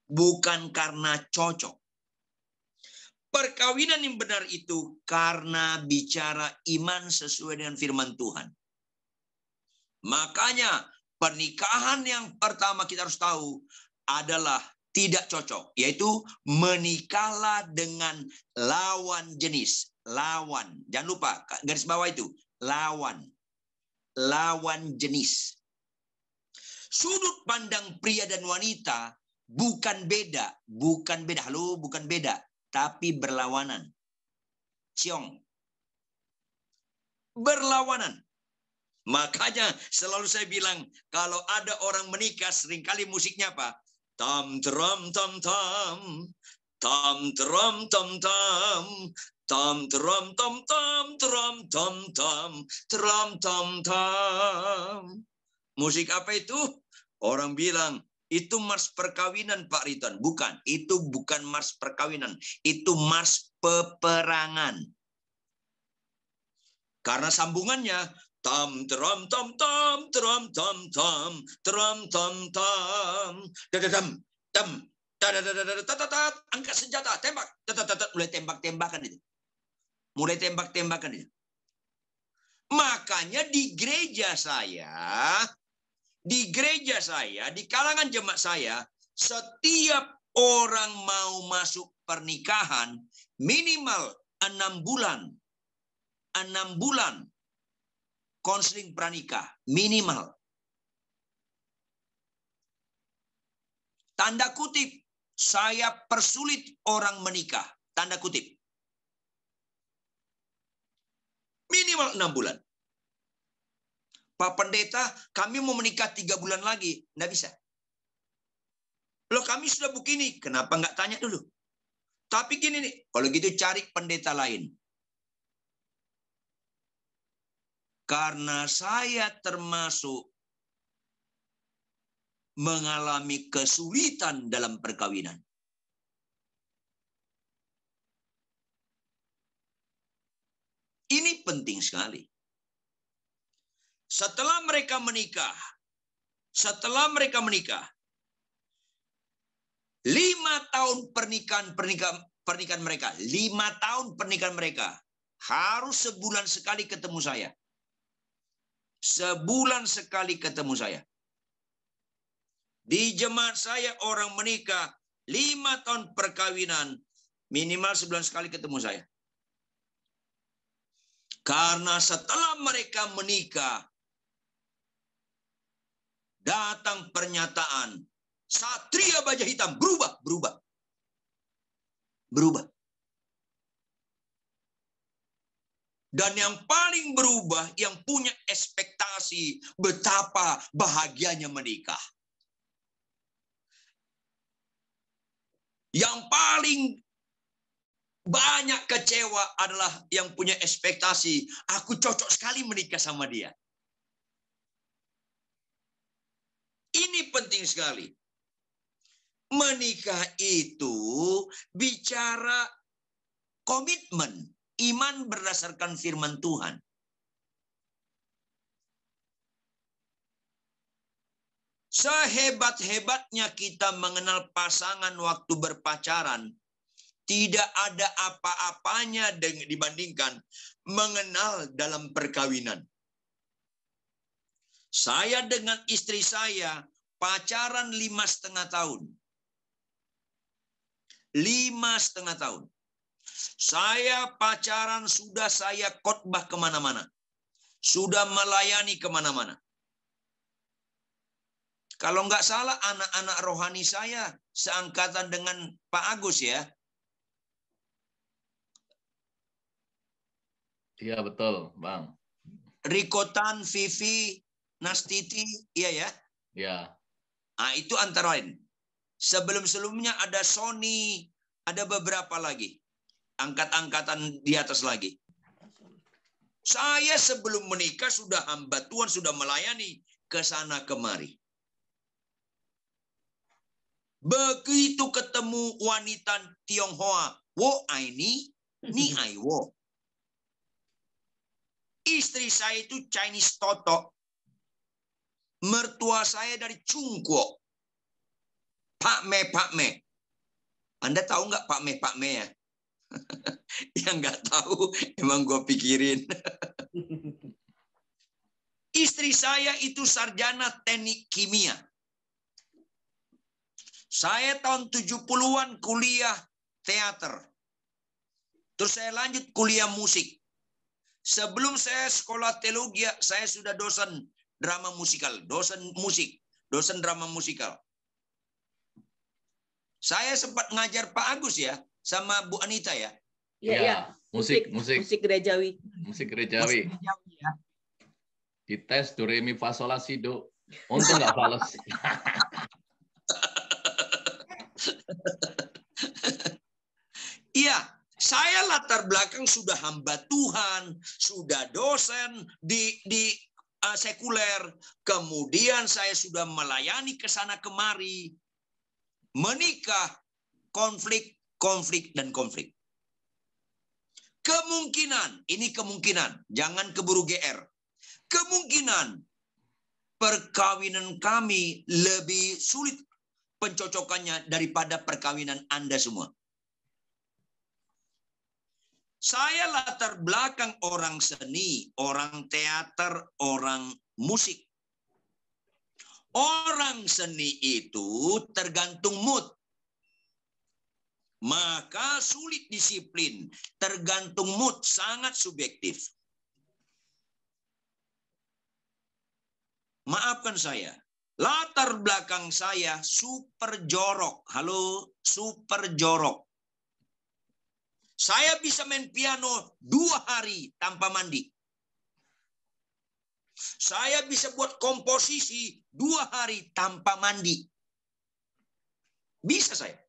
bukan karena cocok. Perkawinan yang benar itu karena bicara iman sesuai dengan firman Tuhan. Makanya pernikahan yang pertama kita harus tahu adalah tidak cocok. Yaitu menikahlah dengan lawan jenis. Lawan. Jangan lupa, garis bawah itu. Lawan. Lawan jenis. Sudut pandang pria dan wanita bukan beda. Bukan beda. Halo, bukan beda. Tapi berlawanan. Ciong. Berlawanan. Makanya selalu saya bilang, kalau ada orang menikah seringkali musiknya apa? Tam tram tam tam. Tam tram tam tam. Tam tram tam tam. Tram tam tam. Tram tam tam. Musik apa itu? Orang bilang, itu mars perkawinan Pak Ridwan. Bukan, itu bukan mars perkawinan. Itu mars peperangan. Karena sambungannya tam tram tam tam tram tam tam tram tam tam dadadam tam dadadadadadadadat angkat senjata tembak dadadadad mulai tembak-tembakan itu. Mulai tembak-tembakan itu. Makanya di gereja saya, di kalangan jemaat saya, setiap orang mau masuk pernikahan, minimal 6 bulan. 6 bulan konseling pranikah minimal. Tanda kutip, saya persulit orang menikah. Tanda kutip. Minimal 6 bulan. Pak Pendeta, kami mau menikah 3 bulan lagi. Nggak bisa. Loh, kami sudah begini. Kenapa nggak tanya dulu? Tapi gini nih, kalau gitu cari pendeta lain. Karena saya termasuk mengalami kesulitan dalam perkawinan. Ini penting sekali. Setelah mereka menikah, 5 tahun pernikahan mereka, 5 tahun pernikahan mereka, harus sebulan sekali ketemu saya. Sebulan sekali ketemu saya. Di jemaat saya orang menikah 5 tahun perkawinan, minimal sebulan sekali ketemu saya. Karena setelah mereka menikah, datang pernyataan, Satria Baja Hitam berubah. Dan yang paling berubah, yang punya ekspektasi betapa bahagianya menikah. Yang paling banyak kecewa adalah yang punya ekspektasi, aku cocok sekali menikah sama dia. Ini penting sekali. Menikah itu bicara komitmen. Iman berdasarkan firman Tuhan. Sehebat-hebatnya kita mengenal pasangan waktu berpacaran, tidak ada apa-apanya dibandingkan mengenal dalam perkawinan. Saya dengan istri saya pacaran 5,5 tahun. 5,5 tahun. Saya pacaran sudah saya khotbah kemana-mana. Sudah melayani kemana-mana. Kalau nggak salah anak-anak rohani saya seangkatan dengan Pak Agus ya. Iya betul, Bang. Rikotan, Vivi, Nastiti, iya ya? Ya. Nah, itu antara lain. Sebelum-sebelumnya ada Sony, ada beberapa lagi. Angkat-angkatan di atas lagi. Saya sebelum menikah sudah hamba Tuhan, sudah melayani ke sana kemari. Begitu ketemu wanita Tionghoa, wo aini, ni ai wo. Istri saya itu Chinese Toto. Mertua saya dari Chungguo. Pak Me. Anda tahu nggak Pak Me ya? Yang nggak tahu, emang gue pikirin. Istri saya itu sarjana teknik kimia. Saya tahun 70-an kuliah teater. Terus saya lanjut kuliah musik. Sebelum saya sekolah teologi, saya sudah dosen drama musikal, dosen musik, dosen drama musikal. Saya sempat ngajar Pak Agus ya, sama Bu Anita ya. Iya. Musik gerejawi. Musik gerejawi. Ya. Dites do re mi fa sol la si do. Untung nggak fales. Iya, saya latar belakang sudah hamba Tuhan, sudah dosen di sekuler, kemudian saya sudah melayani ke sana kemari, menikah, konflik, dan konflik. Kemungkinan, jangan keburu GR. Kemungkinan perkawinan kami lebih sulit pencocokannya daripada perkawinan Anda semua. Saya latar belakang orang seni, orang teater, orang musik. Orang seni itu tergantung mood. Maka sulit disiplin. Tergantung mood, sangat subjektif. Maafkan saya. Latar belakang saya super jorok. Halo, super jorok. Saya bisa main piano 2 hari tanpa mandi. Saya bisa buat komposisi 2 hari tanpa mandi. Bisa saya.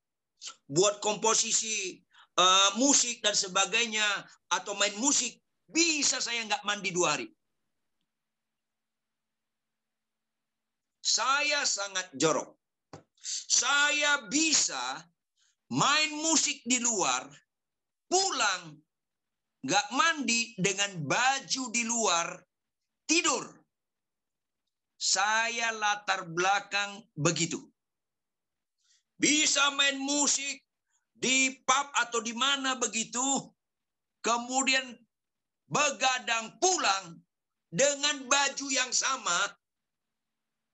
Buat komposisi musik dan sebagainya. Atau main musik. Bisa saya nggak mandi 2 hari. Saya sangat jorok. Saya bisa main musik di luar, pulang, nggak mandi dengan baju di luar, tidur. Saya latar belakang begitu. Bisa main musik di pub atau di mana begitu, kemudian begadang pulang dengan baju yang sama,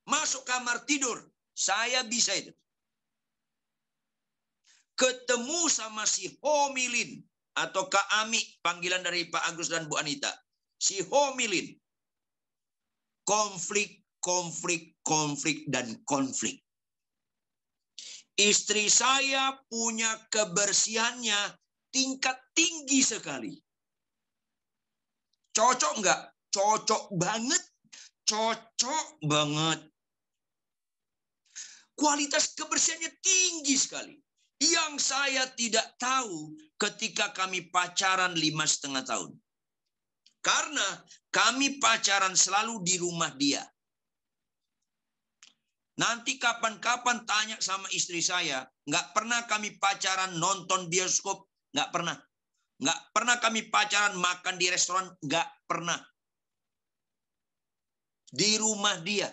masuk kamar tidur. Saya bisa itu. Ketemu sama si Homilin atau Kak Ami, panggilan dari Pak Agus dan Bu Anita. Si Homilin. Konflik, dan konflik. Istri saya punya kebersihannya tingkat tinggi sekali. Cocok nggak? Cocok banget. Cocok banget. Kualitas kebersihannya tinggi sekali. Yang saya tidak tahu ketika kami pacaran 5,5 tahun. Karena kami pacaran selalu di rumah dia. Nanti kapan-kapan tanya sama istri saya. Nggak pernah kami pacaran nonton bioskop. Nggak pernah. Nggak pernah kami pacaran makan di restoran. Nggak pernah. Di rumah dia.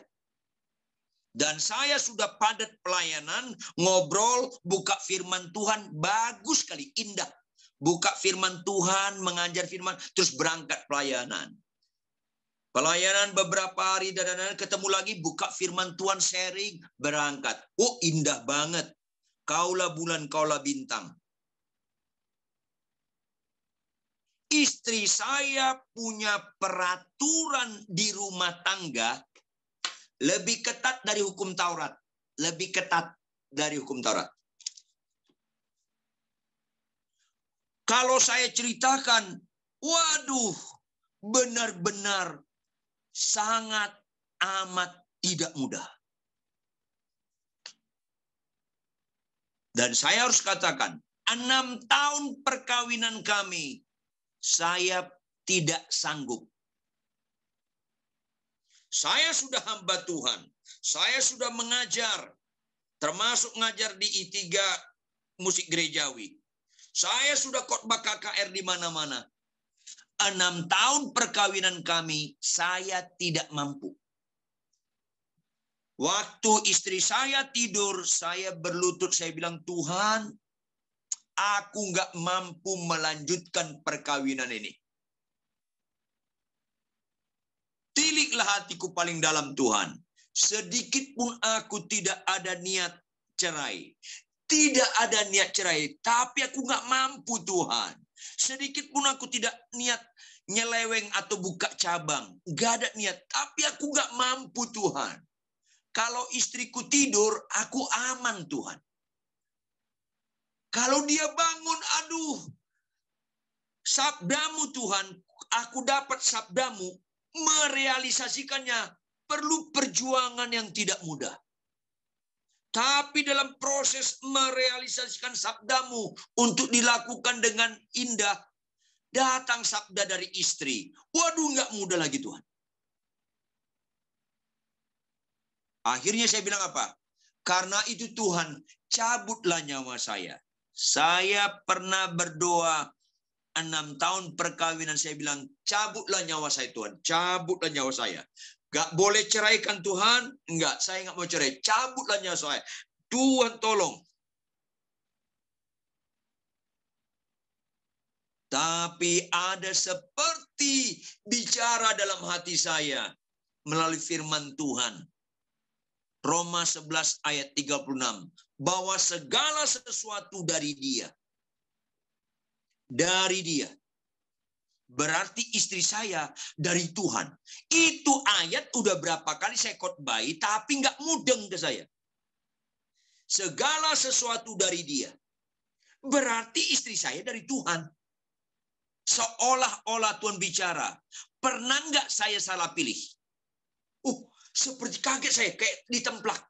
Dan saya sudah padat pelayanan, ngobrol, buka firman Tuhan, bagus sekali, indah. Buka firman Tuhan, mengajar firman, terus berangkat pelayanan. Pelayanan beberapa hari, dan ketemu lagi, buka firman Tuhan, sharing, berangkat. Oh, indah banget. Kaulah bulan, kaulah bintang. Istri saya punya peraturan di rumah tangga, lebih ketat dari hukum Taurat. Lebih ketat dari hukum Taurat. Kalau saya ceritakan, waduh, benar-benar sangat amat tidak mudah. Dan saya harus katakan, 6 tahun perkawinan kami, saya tidak sanggup. Saya sudah hamba Tuhan. Saya sudah mengajar. Termasuk ngajar di I3 musik gerejawi. Saya sudah khotbah KKR di mana-mana. 6 tahun perkawinan kami, saya tidak mampu. Waktu istri saya tidur, saya berlutut, saya bilang, Tuhan, aku nggak mampu melanjutkan perkawinan ini. Tiliklah hatiku paling dalam Tuhan. Sedikit pun aku tidak ada niat cerai. Tidak ada niat cerai. Tapi aku nggak mampu Tuhan. Sedikit pun aku tidak niat nyeleweng atau buka cabang. Nggak ada niat. Tapi aku nggak mampu Tuhan. Kalau istriku tidur, aku aman Tuhan. Kalau dia bangun, aduh. Sabdamu Tuhan, aku dapat sabdamu. Merealisasikannya perlu perjuangan yang tidak mudah. Tapi dalam proses merealisasikan sabdamu untuk dilakukan dengan indah, datang sabda dari istri. Waduh, nggak mudah lagi Tuhan. Akhirnya saya bilang apa? Karena itu Tuhan, cabutlah nyawa saya. Saya pernah berdoa 6 tahun perkawinan, saya bilang, cabutlah nyawa saya Tuhan, cabutlah nyawa saya. Gak boleh ceraikan Tuhan, enggak, saya nggak mau cerai, cabutlah nyawa saya. Tuhan tolong. Tapi ada seperti bicara dalam hati saya melalui firman Tuhan. Roma 11 ayat 36. Bahwa segala sesuatu dari Dia. Dari Dia. Berarti istri saya dari Tuhan. Itu ayat udah berapa kali saya khotbahi, tapi nggak mudeng ke saya. Segala sesuatu dari Dia. Berarti istri saya dari Tuhan. Seolah-olah Tuhan bicara. Pernah nggak saya salah pilih? Seperti kaget saya, kayak ditemplak.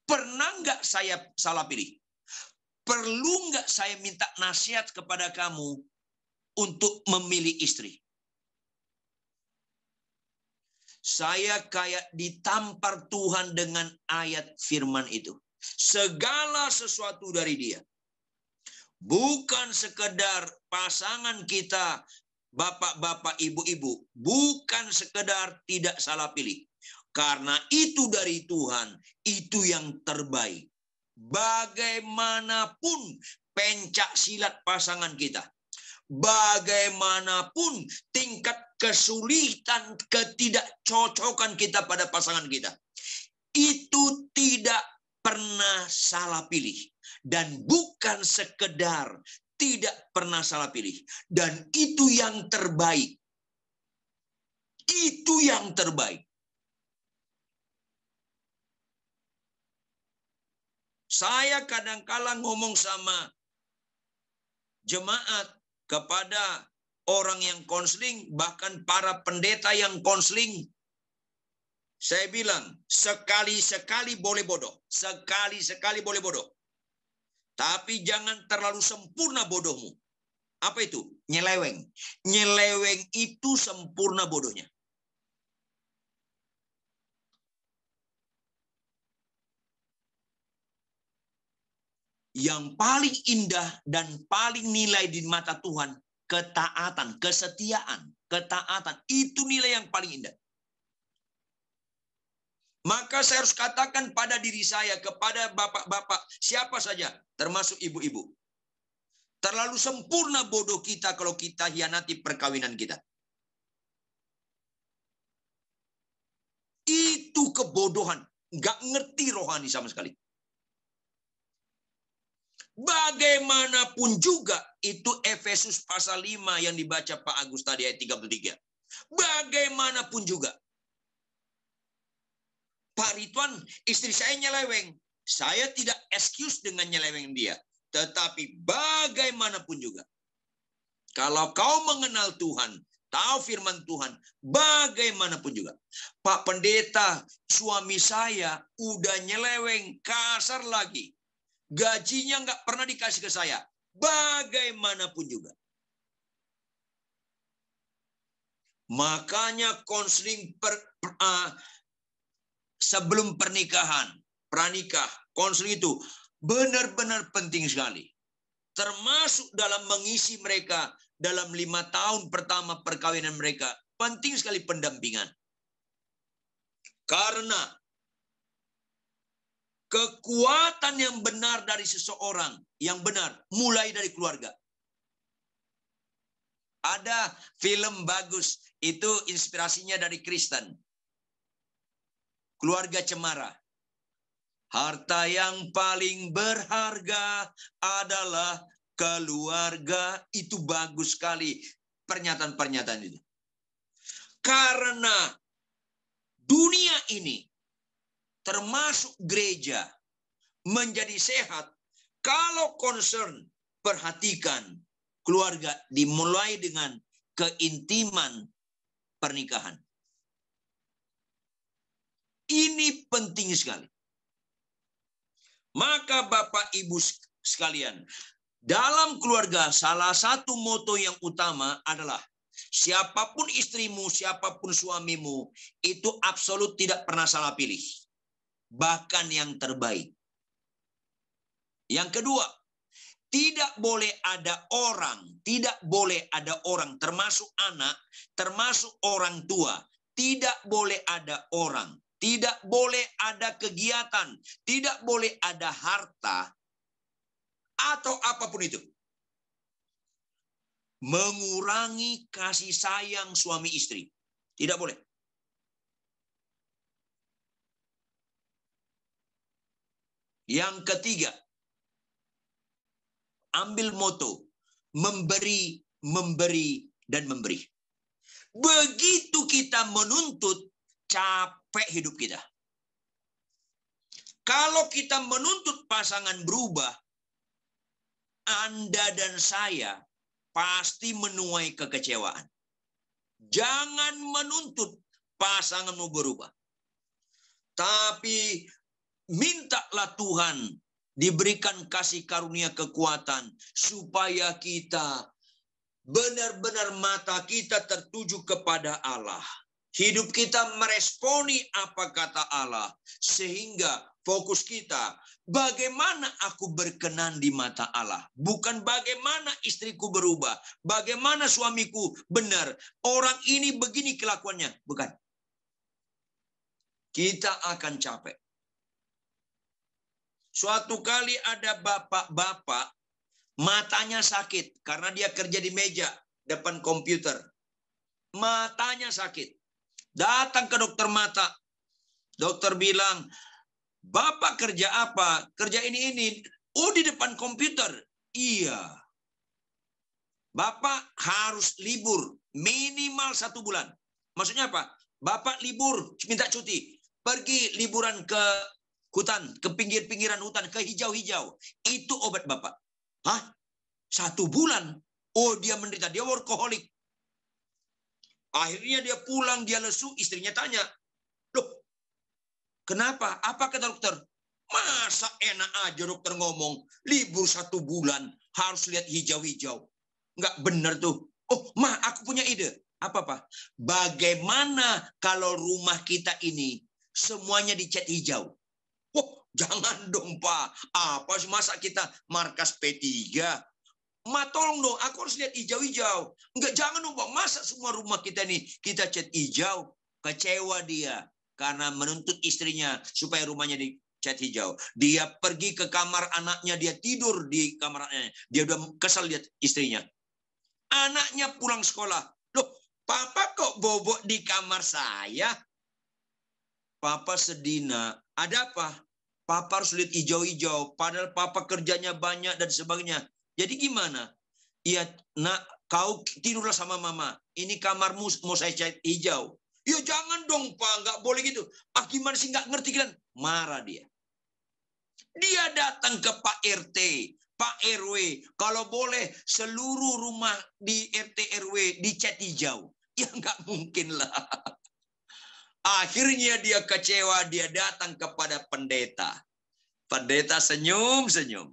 Pernah nggak saya salah pilih? Perlu nggak saya minta nasihat kepada kamu untuk memilih istri? Saya kayak ditampar Tuhan dengan ayat firman itu. Segala sesuatu dari Dia. Bukan sekedar pasangan kita, bapak-bapak, ibu-ibu. Bukan sekedar tidak salah pilih. Karena itu dari Tuhan, itu yang terbaik. Bagaimanapun pencak silat pasangan kita. Bagaimanapun tingkat kesulitan, ketidakcocokan kita pada pasangan kita. Itu tidak pernah salah pilih. Dan bukan sekedar tidak pernah salah pilih. Dan itu yang terbaik. Itu yang terbaik. Saya kadang-kala ngomong sama jemaat, kepada orang yang konseling, bahkan para pendeta yang konseling. Saya bilang, sekali-sekali boleh bodoh. Sekali-sekali boleh bodoh. Tapi jangan terlalu sempurna bodohmu. Apa itu? Nyeleweng. Nyeleweng itu sempurna bodohnya. Yang paling indah dan paling nilai di mata Tuhan, ketaatan, kesetiaan, ketaatan. Itu nilai yang paling indah. Maka saya harus katakan pada diri saya, kepada bapak-bapak, siapa saja, termasuk ibu-ibu. Terlalu sempurna bodoh kita kalau kita hianati perkawinan kita. Itu kebodohan. Nggak ngerti rohani sama sekali. Bagaimanapun juga, itu Efesus pasal 5 yang dibaca Pak Agus tadi ayat 33. Bagaimanapun juga. Pak Ridwan, istri saya nyeleweng. Saya tidak excuse dengan nyeleweng dia. Tetapi bagaimanapun juga. Kalau kau mengenal Tuhan, tahu firman Tuhan, bagaimanapun juga. Pak Pendeta, suami saya udah nyeleweng, kasar lagi. Gajinya nggak pernah dikasih ke saya. Bagaimanapun juga. Makanya konseling sebelum pernikahan, pranikah, konseling itu benar-benar penting sekali. Termasuk dalam mengisi mereka dalam 5 tahun pertama perkawinan mereka. Penting sekali pendampingan. Karena kekuatan yang benar dari seseorang, yang benar, mulai dari keluarga. Ada film bagus, itu inspirasinya dari Kristen. Keluarga Cemara. Harta yang paling berharga adalah keluarga. Itu bagus sekali pernyataan-pernyataan itu. Karena dunia ini, termasuk gereja, menjadi sehat kalau concern, perhatikan keluarga dimulai dengan keintiman pernikahan. Ini penting sekali. Maka Bapak Ibu sekalian, dalam keluarga salah satu moto yang utama adalah siapapun istrimu, siapapun suamimu, itu absolut tidak pernah salah pilih. Bahkan yang terbaik. Yang kedua, tidak boleh ada orang, termasuk anak, termasuk orang tua. Tidak boleh ada orang, tidak boleh ada kegiatan, tidak boleh ada harta, atau apapun itu. Mengurangi kasih sayang suami istri. Tidak boleh. Yang ketiga, ambil moto, memberi, memberi, dan memberi. Begitu kita menuntut, capek hidup kita. Kalau kita menuntut pasangan berubah, Anda dan saya pasti menuai kekecewaan. Jangan menuntut pasanganmu berubah. Tapi mintalah Tuhan diberikan kasih karunia kekuatan supaya kita benar-benar mata kita tertuju kepada Allah. Hidup kita meresponi apa kata Allah. Sehingga fokus kita, bagaimana aku berkenan di mata Allah. Bukan bagaimana istriku berubah. Bagaimana suamiku benar. Orang ini begini kelakuannya. Bukan. Kita akan capek. Suatu kali ada bapak-bapak matanya sakit karena dia kerja di meja depan komputer. Matanya sakit. Datang ke dokter mata. Dokter bilang, "Bapak kerja apa?" "Kerja ini." "Oh, di depan komputer." "Iya." "Bapak harus libur minimal 1 bulan." Maksudnya apa? Bapak libur, minta cuti. Pergi liburan ke hutan, ke pinggir-pinggiran hutan, ke hijau-hijau. Itu obat Bapak. Hah? 1 bulan? Oh, dia menderita. Dia workaholic. Akhirnya dia pulang, dia lesu. Istrinya tanya, "Loh, kenapa? Apa kata dokter?" "Masa enak aja dokter ngomong, libur 1 bulan, harus lihat hijau-hijau. Nggak benar tuh." "Oh, Ma, aku punya ide." "Apa, Pak?" "Bagaimana kalau rumah kita ini semuanya dicat hijau?" "Oh, jangan dong, Pak. Apa sih, masa kita markas P3? Ma, tolong dong, aku harus lihat hijau-hijau." "Enggak, jangan dong, Pak. Masa semua rumah kita ini kita cat hijau?" Kecewa dia karena menuntut istrinya supaya rumahnya dicat hijau. Dia pergi ke kamar anaknya, dia tidur di kamar anaknya. Dia udah kesal lihat istrinya. Anaknya pulang sekolah. "Loh, Papa kok bobok di kamar saya?" Papa sedih, Nak. "Ada apa?" "Papa harus lihat hijau-hijau, padahal Papa kerjanya banyak dan sebagainya." "Jadi gimana?" "Iya, Nak, kau tidurlah sama Mama. Ini kamarmu mau saya cat hijau." "Ya jangan dong, Pak, nggak boleh gitu." "Ah, gimana sih, nggak ngerti kan?" Marah dia. Dia datang ke Pak RT, Pak RW, kalau boleh seluruh rumah di RT RW dicat hijau. Ya nggak mungkin lah. Akhirnya dia kecewa, dia datang kepada pendeta. Pendeta senyum-senyum.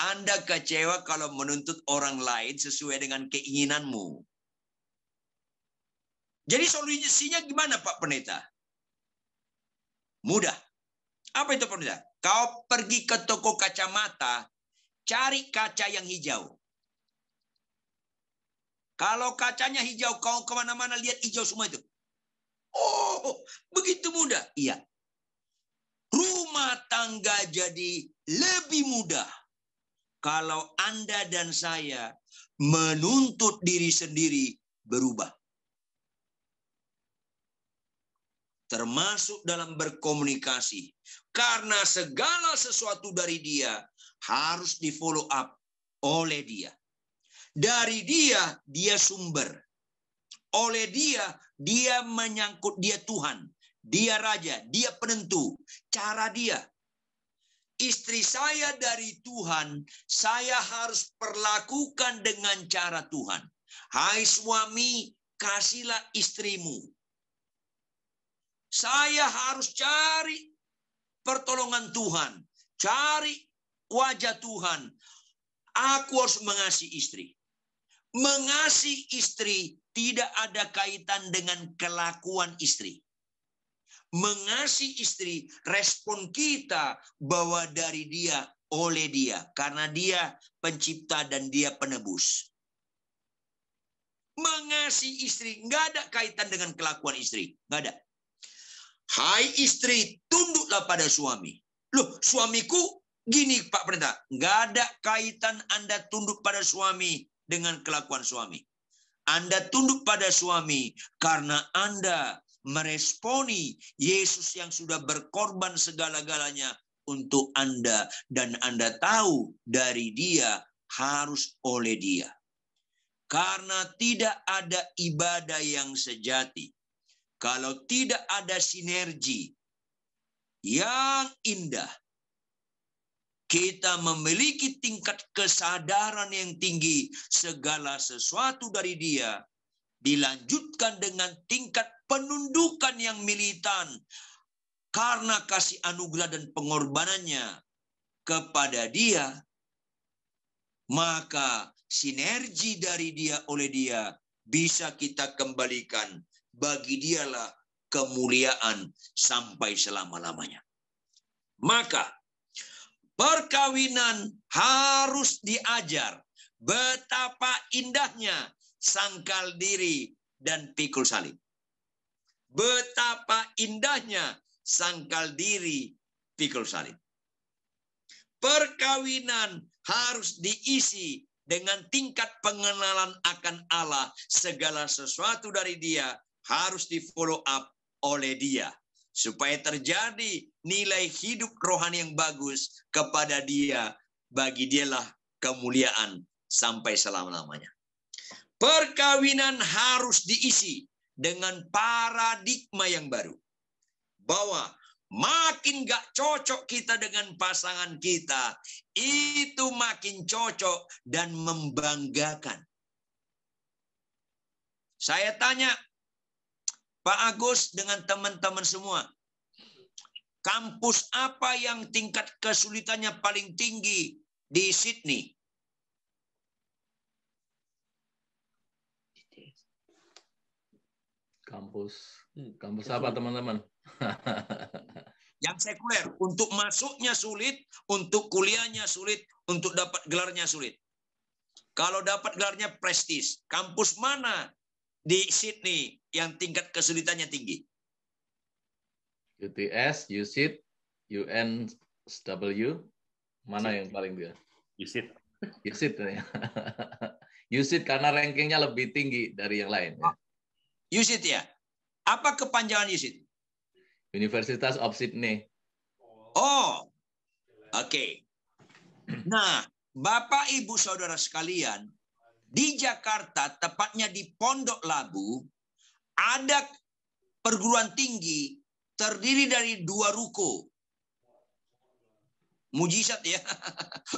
Anda kecewa kalau menuntut orang lain sesuai dengan keinginanmu. Jadi solusinya gimana, Pak Pendeta? Mudah. Apa itu, Pendeta? Kau pergi ke toko kacamata, cari kaca yang hijau. Kalau kacanya hijau, kau kemana-mana lihat hijau semua itu. Oh, begitu mudah. Iya. Rumah tangga jadi lebih mudah kalau Anda dan saya menuntut diri sendiri berubah. Termasuk dalam berkomunikasi. Karena segala sesuatu dari dia harus di follow up oleh dia. Dari dia, dia sumber. Oleh dia, dia menyangkut, dia Tuhan. Dia Raja, dia penentu. Cara dia. Istri saya dari Tuhan, saya harus perlakukan dengan cara Tuhan. Hai suami, kasihlah istrimu. Saya harus cari pertolongan Tuhan. Cari wajah Tuhan. Aku harus mengasihi istri. Mengasihi istri tidak ada kaitan dengan kelakuan istri. Mengasihi istri, respon kita bahwa dari dia, oleh dia. Karena dia pencipta dan dia penebus. Mengasihi istri, nggak ada kaitan dengan kelakuan istri. Nggak ada. Hai istri, tunduklah pada suami. Loh, suamiku gini, Pak Pendeta. Nggak ada kaitan Anda tunduk pada suami dengan kelakuan suami. Anda tunduk pada suami karena Anda meresponi Yesus yang sudah berkorban segala-galanya untuk Anda dan Anda tahu dari Dia harus oleh Dia. Karena tidak ada ibadah yang sejati kalau tidak ada sinergi yang indah. Kita memiliki tingkat kesadaran yang tinggi, segala sesuatu dari Dia dilanjutkan dengan tingkat penundukan yang militan karena kasih anugerah dan pengorbanannya kepada Dia, maka sinergi dari Dia oleh Dia bisa kita kembalikan. Bagi Dialah kemuliaan sampai selama-lamanya. Maka perkawinan harus diajar betapa indahnya sangkal diri dan pikul salib. Betapa indahnya sangkal diri, pikul salib. Perkawinan harus diisi dengan tingkat pengenalan akan Allah. Segala sesuatu dari Dia harus di-follow up oleh Dia. Supaya terjadi nilai hidup rohani yang bagus kepada Dia. Bagi Dialah kemuliaan sampai selama-lamanya. Perkawinan harus diisi dengan paradigma yang baru. Bahwa makin gak cocok kita dengan pasangan kita, itu makin cocok dan membanggakan. Saya tanya, Pak Agus dengan teman-teman semua, kampus apa yang tingkat kesulitannya paling tinggi di Sydney? Kampus apa teman-teman? Yang sekuler, untuk masuknya sulit, untuk kuliahnya sulit, untuk dapat gelarnya sulit. Kalau dapat gelarnya prestis, kampus mana di Sydney yang tingkat kesulitannya tinggi? UTS, USIT, UNSW, mana yang paling dia? USIT. USIT ya. USIT karena rankingnya lebih tinggi dari yang lain. Ya. USIT ya? Apa kepanjangan USIT? Universitas of Sydney. Oh, oke. Nah, Bapak, Ibu, Saudara sekalian, di Jakarta, tepatnya di Pondok Labu, ada perguruan tinggi terdiri dari 2 ruko. Mujizat ya.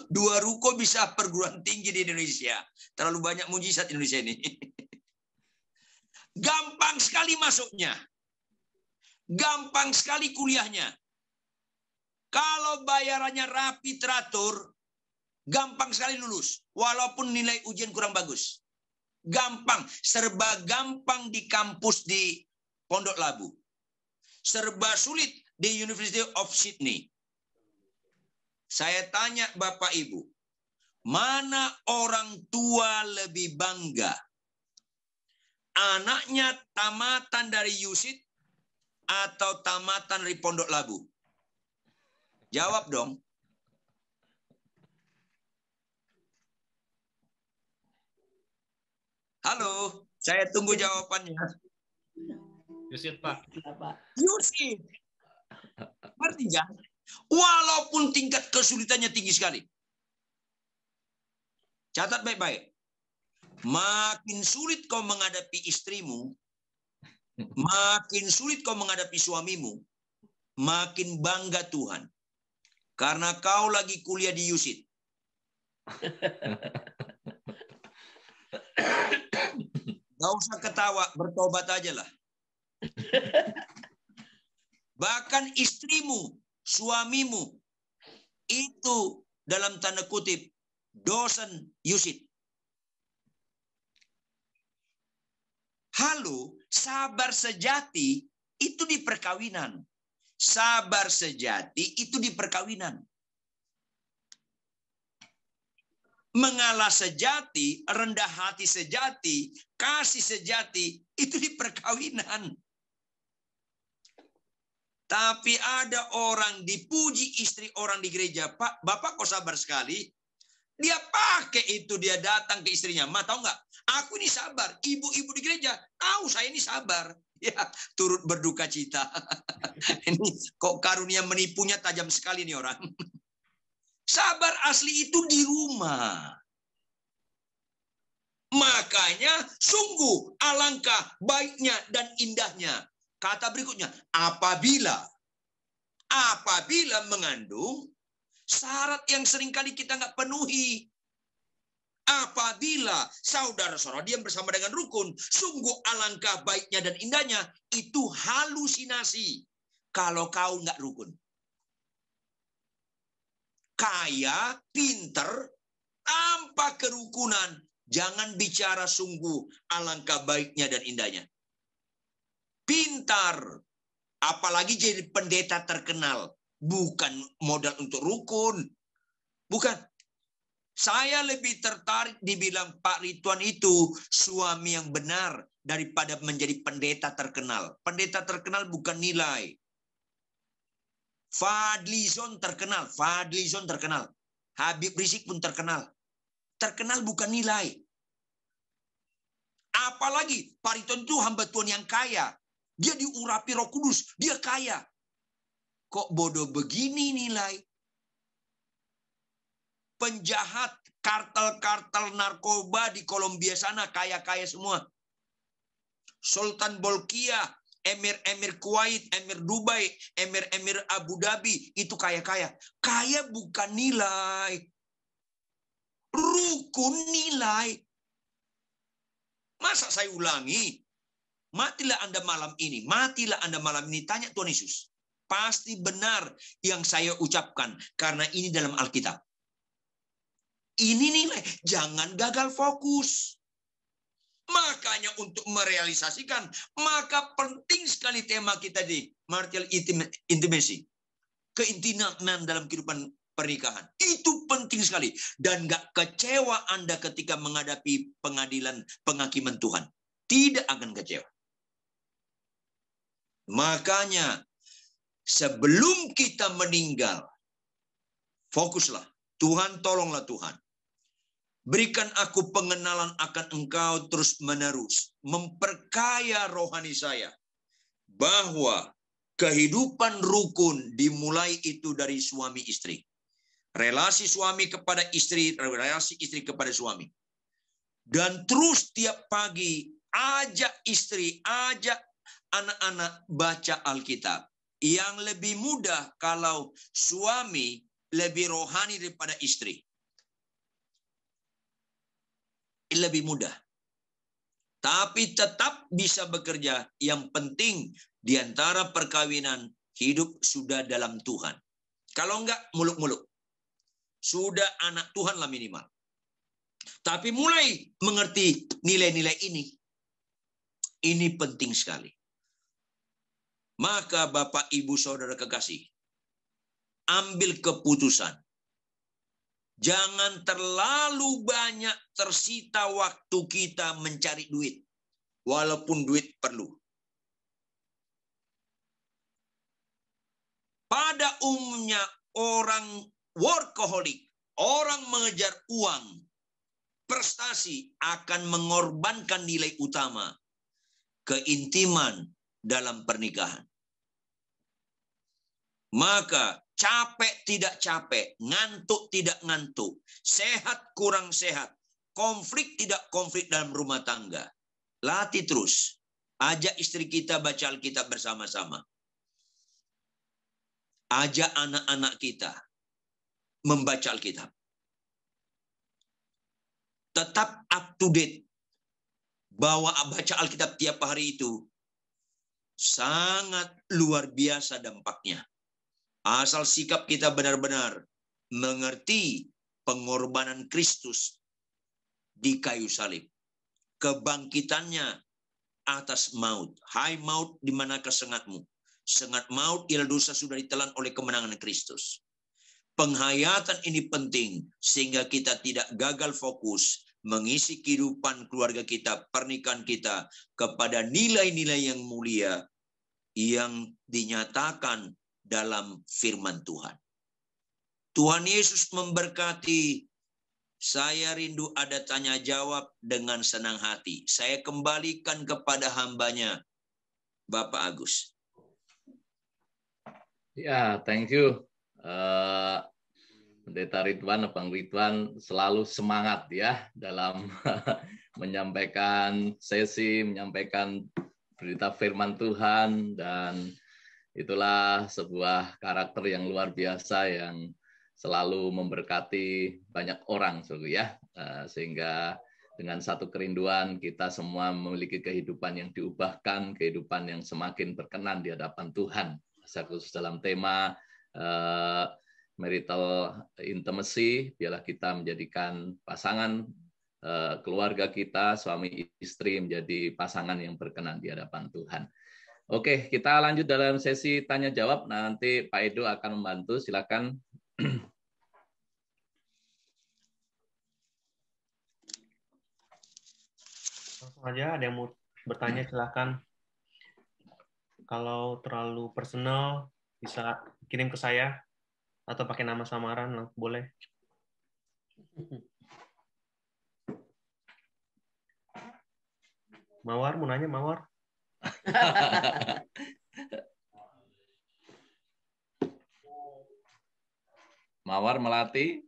2 ruko bisa perguruan tinggi di Indonesia. Terlalu banyak mujizat Indonesia ini. Gampang sekali masuknya. Gampang sekali kuliahnya. Kalau bayarannya rapi teratur, gampang sekali lulus. Walaupun nilai ujian kurang bagus. Gampang. Serba gampang di kampus di Pondok Labu. Serba sulit di University of Sydney. Saya tanya Bapak Ibu, mana orang tua lebih bangga? Anaknya tamatan dari USIT atau tamatan dari Pondok Labu? Jawab dong. Halo, saya tunggu jawabannya. USIT, Pak. USIT. Ngerti nggak? Walaupun tingkat kesulitannya tinggi sekali. Catat baik-baik. Makin sulit kau menghadapi istrimu, makin sulit kau menghadapi suamimu, makin bangga Tuhan. Karena kau lagi kuliah di USIT. Gak usah ketawa, bertobat aja lah. Bahkan istrimu, suamimu, itu dalam tanda kutip, dosen USIT. Halo, sabar sejati itu di perkawinan. Sabar sejati itu di perkawinan. Mengalah sejati, rendah hati sejati, kasih sejati, itu di perkawinan. Tapi ada orang dipuji istri orang di gereja. Pak, Bapak kok sabar sekali? Dia pakai itu, dia datang ke istrinya. Ma, tahu nggak? Aku ini sabar. Ibu-ibu di gereja tahu saya ini sabar. Ya, turut berduka cita. Ini kok karunia menipunya tajam sekali nih orang. Sabar asli itu di rumah. Makanya sungguh alangkah baiknya dan indahnya. Kata berikutnya, apabila mengandung syarat yang seringkali kita nggak penuhi. Apabila saudara-saudara diam bersama dengan rukun, sungguh alangkah baiknya dan indahnya, itu halusinasi kalau kau nggak rukun. Kaya, pinter, tanpa kerukunan, jangan bicara sungguh alangkah baiknya dan indahnya. Pintar, apalagi jadi pendeta terkenal, bukan modal untuk rukun. Bukan. Saya lebih tertarik dibilang Pak Ridwan itu suami yang benar daripada menjadi pendeta terkenal. Pendeta terkenal bukan nilai. Fadlizon terkenal. Habib Rizik pun terkenal. Terkenal bukan nilai. Apalagi Pak Ridwan itu hamba Tuhan yang kaya. Dia diurapi Roh Kudus. Dia kaya. Kok bodoh begini nilai? Penjahat, kartel-kartel narkoba di Kolombia sana kaya-kaya semua. Sultan Bolkiah, emir-emir Kuwait, emir Dubai, emir-emir Abu Dhabi, itu kaya-kaya. Kaya bukan nilai. Rukun nilai. Masa saya ulangi? Matilah Anda malam ini. Matilah Anda malam ini. Tanya Tuhan Yesus. Pasti benar yang saya ucapkan. Karena ini dalam Alkitab. Ini nilai, jangan gagal fokus. Makanya untuk merealisasikan, maka penting sekali tema kita di marital intimacy. Keintiman dalam kehidupan pernikahan. Itu penting sekali. Dan gak kecewa Anda ketika menghadapi pengadilan penghakiman Tuhan. Tidak akan kecewa. Makanya, sebelum kita meninggal, fokuslah. Tuhan, tolonglah Tuhan. Berikan aku pengenalan akan Engkau terus menerus. Memperkaya rohani saya. Bahwa kehidupan rukun dimulai itu dari suami istri. Relasi suami kepada istri, relasi istri kepada suami. Dan terus tiap pagi ajak istri, ajak anak-anak baca Alkitab. Yang lebih mudah kalau suami lebih rohani daripada istri. Lebih mudah. Tapi tetap bisa bekerja. Yang penting di antara perkawinan hidup sudah dalam Tuhan. Kalau enggak muluk-muluk. Sudah anak Tuhan lah minimal. Tapi mulai mengerti nilai-nilai ini. Ini penting sekali. Maka Bapak, Ibu, Saudara kekasih. Ambil keputusan. Jangan terlalu banyak tersita waktu kita mencari duit. Walaupun duit perlu. Pada umumnya orang workaholic, orang mengejar uang, prestasi akan mengorbankan nilai utama. Keintiman dalam pernikahan. Maka capek tidak capek, ngantuk tidak ngantuk, sehat kurang sehat, konflik tidak konflik dalam rumah tangga. Latih terus. Ajak istri kita baca Alkitab bersama-sama. Ajak anak-anak kita membaca Alkitab. Tetap up to date. Bahwa baca Alkitab tiap hari itu sangat luar biasa dampaknya. Asal sikap kita benar-benar mengerti pengorbanan Kristus di kayu salib. Kebangkitannya atas maut. Hai maut, di manakah sengatmu? Sengat maut, ialah dosa sudah ditelan oleh kemenangan Kristus. Penghayatan ini penting sehingga kita tidak gagal fokus mengisi kehidupan keluarga kita, pernikahan kita kepada nilai-nilai yang mulia yang dinyatakan dalam firman Tuhan. Tuhan Yesus memberkati. Saya rindu ada tanya jawab dengan senang hati. Saya kembalikan kepada hambanya. Bapak Agus. Ya, thank you. Pendeta Ridwan, Abang Ridwan selalu semangat ya dalam menyampaikan sesi, menyampaikan berita firman Tuhan, dan itulah sebuah karakter yang luar biasa yang selalu memberkati banyak orang, ya. Sehingga dengan satu kerinduan kita semua memiliki kehidupan yang diubahkan, kehidupan yang semakin berkenan di hadapan Tuhan. Khusus dalam tema marital intimacy, biarlah kita menjadikan pasangan, keluarga kita, suami istri menjadi pasangan yang berkenan di hadapan Tuhan. Oke, kita lanjut dalam sesi tanya jawab. Nanti Pak Edo akan membantu. Silakan. Langsung aja, ada yang mau bertanya silakan. Kalau terlalu personal bisa kirim ke saya atau pakai nama samaran, boleh. Mawar mau nanya, Mawar? Mawar Melati.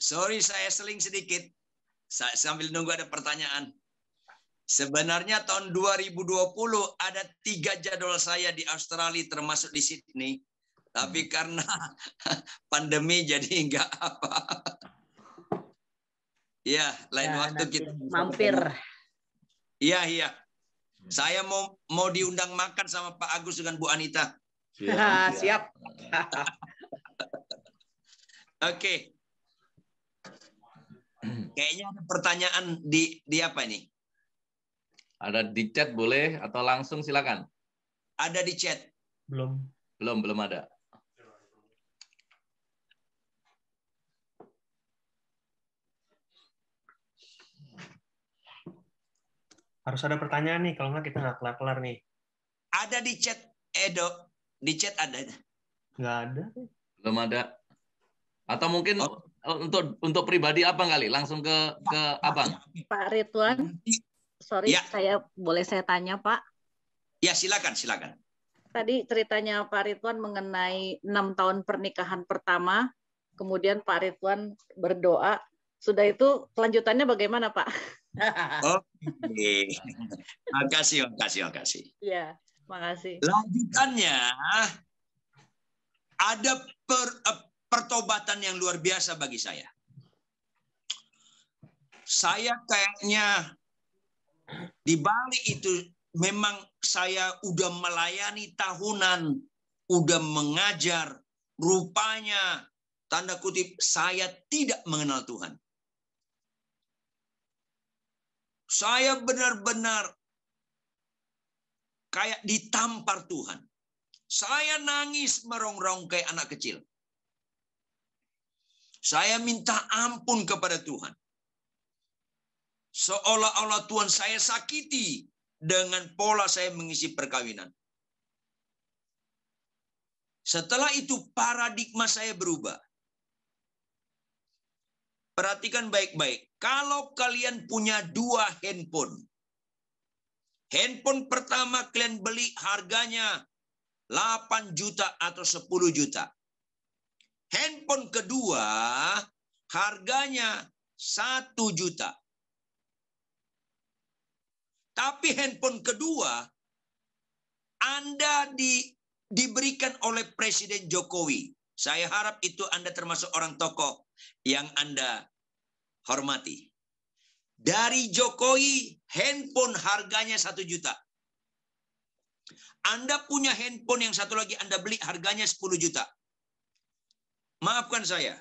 Sorry, saya seling sedikit. Saya sambil nunggu ada pertanyaan. Sebenarnya tahun 2020 ada 3 jadwal saya di Australia termasuk di Sydney. Tapi karena pandemi jadi enggak apa. Ya, lain waktu kita mampir. Iya. Saya mau diundang makan sama Pak Agus dengan Bu Anita. Siap. Oke. Kayaknya ada pertanyaan di apa ini? Ada di chat boleh atau langsung silakan. Ada di chat. Belum ada. Harus ada pertanyaan nih, kalau nggak kita nggak kelar-kelar nih. Ada di chat, Edo. Di chat ada. Nggak ada. Belum ada. Atau mungkin untuk pribadi Abang kali, langsung ke Abang. Pak Ridwan, sorry, ya. Boleh saya tanya, Pak? Ya, silakan. Tadi ceritanya Pak Ridwan mengenai 6 tahun pernikahan pertama, kemudian Pak Ridwan berdoa. Sudah itu kelanjutannya bagaimana, Pak? Oke. Makasih. Iya, makasih. Lanjutannya ada pertobatan yang luar biasa bagi saya. Saya kayaknya di balik itu memang saya udah melayani tahunan, udah mengajar, rupanya tanda kutip saya tidak mengenal Tuhan. Saya benar-benar kayak ditampar Tuhan. Saya nangis merongrong kayak anak kecil. Saya minta ampun kepada Tuhan. Seolah-olah Tuhan saya sakiti dengan pola saya mengisi perkawinan. Setelah itu paradigma saya berubah. Perhatikan baik-baik. Kalau kalian punya 2 handphone. Handphone pertama kalian beli harganya 8 juta atau 10 juta. Handphone kedua harganya 1 juta. Tapi handphone kedua Anda diberikan oleh Presiden Jokowi. Saya harap itu Anda termasuk orang tokoh yang Anda hormati. Dari Jokowi, handphone harganya 1 juta. Anda punya handphone yang satu lagi Anda beli harganya 10 juta. Maafkan saya,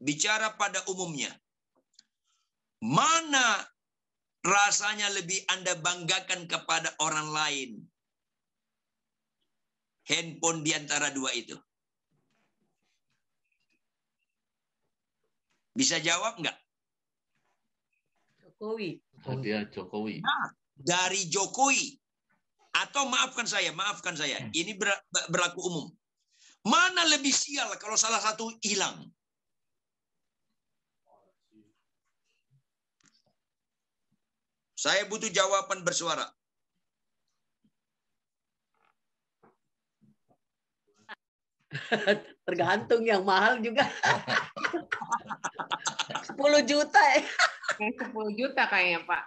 bicara pada umumnya. Mana rasanya lebih Anda banggakan kepada orang lain? Handphone di antara 2 itu. Bisa jawab nggak? Jokowi. Hadiah Jokowi. Nah, dari Jokowi. Atau maafkan saya. Ini berlaku umum. Mana lebih sial kalau salah satu hilang? Saya butuh jawaban bersuara. Tergantung, yang mahal juga. 10 juta ya. 10 juta kayaknya, Pak.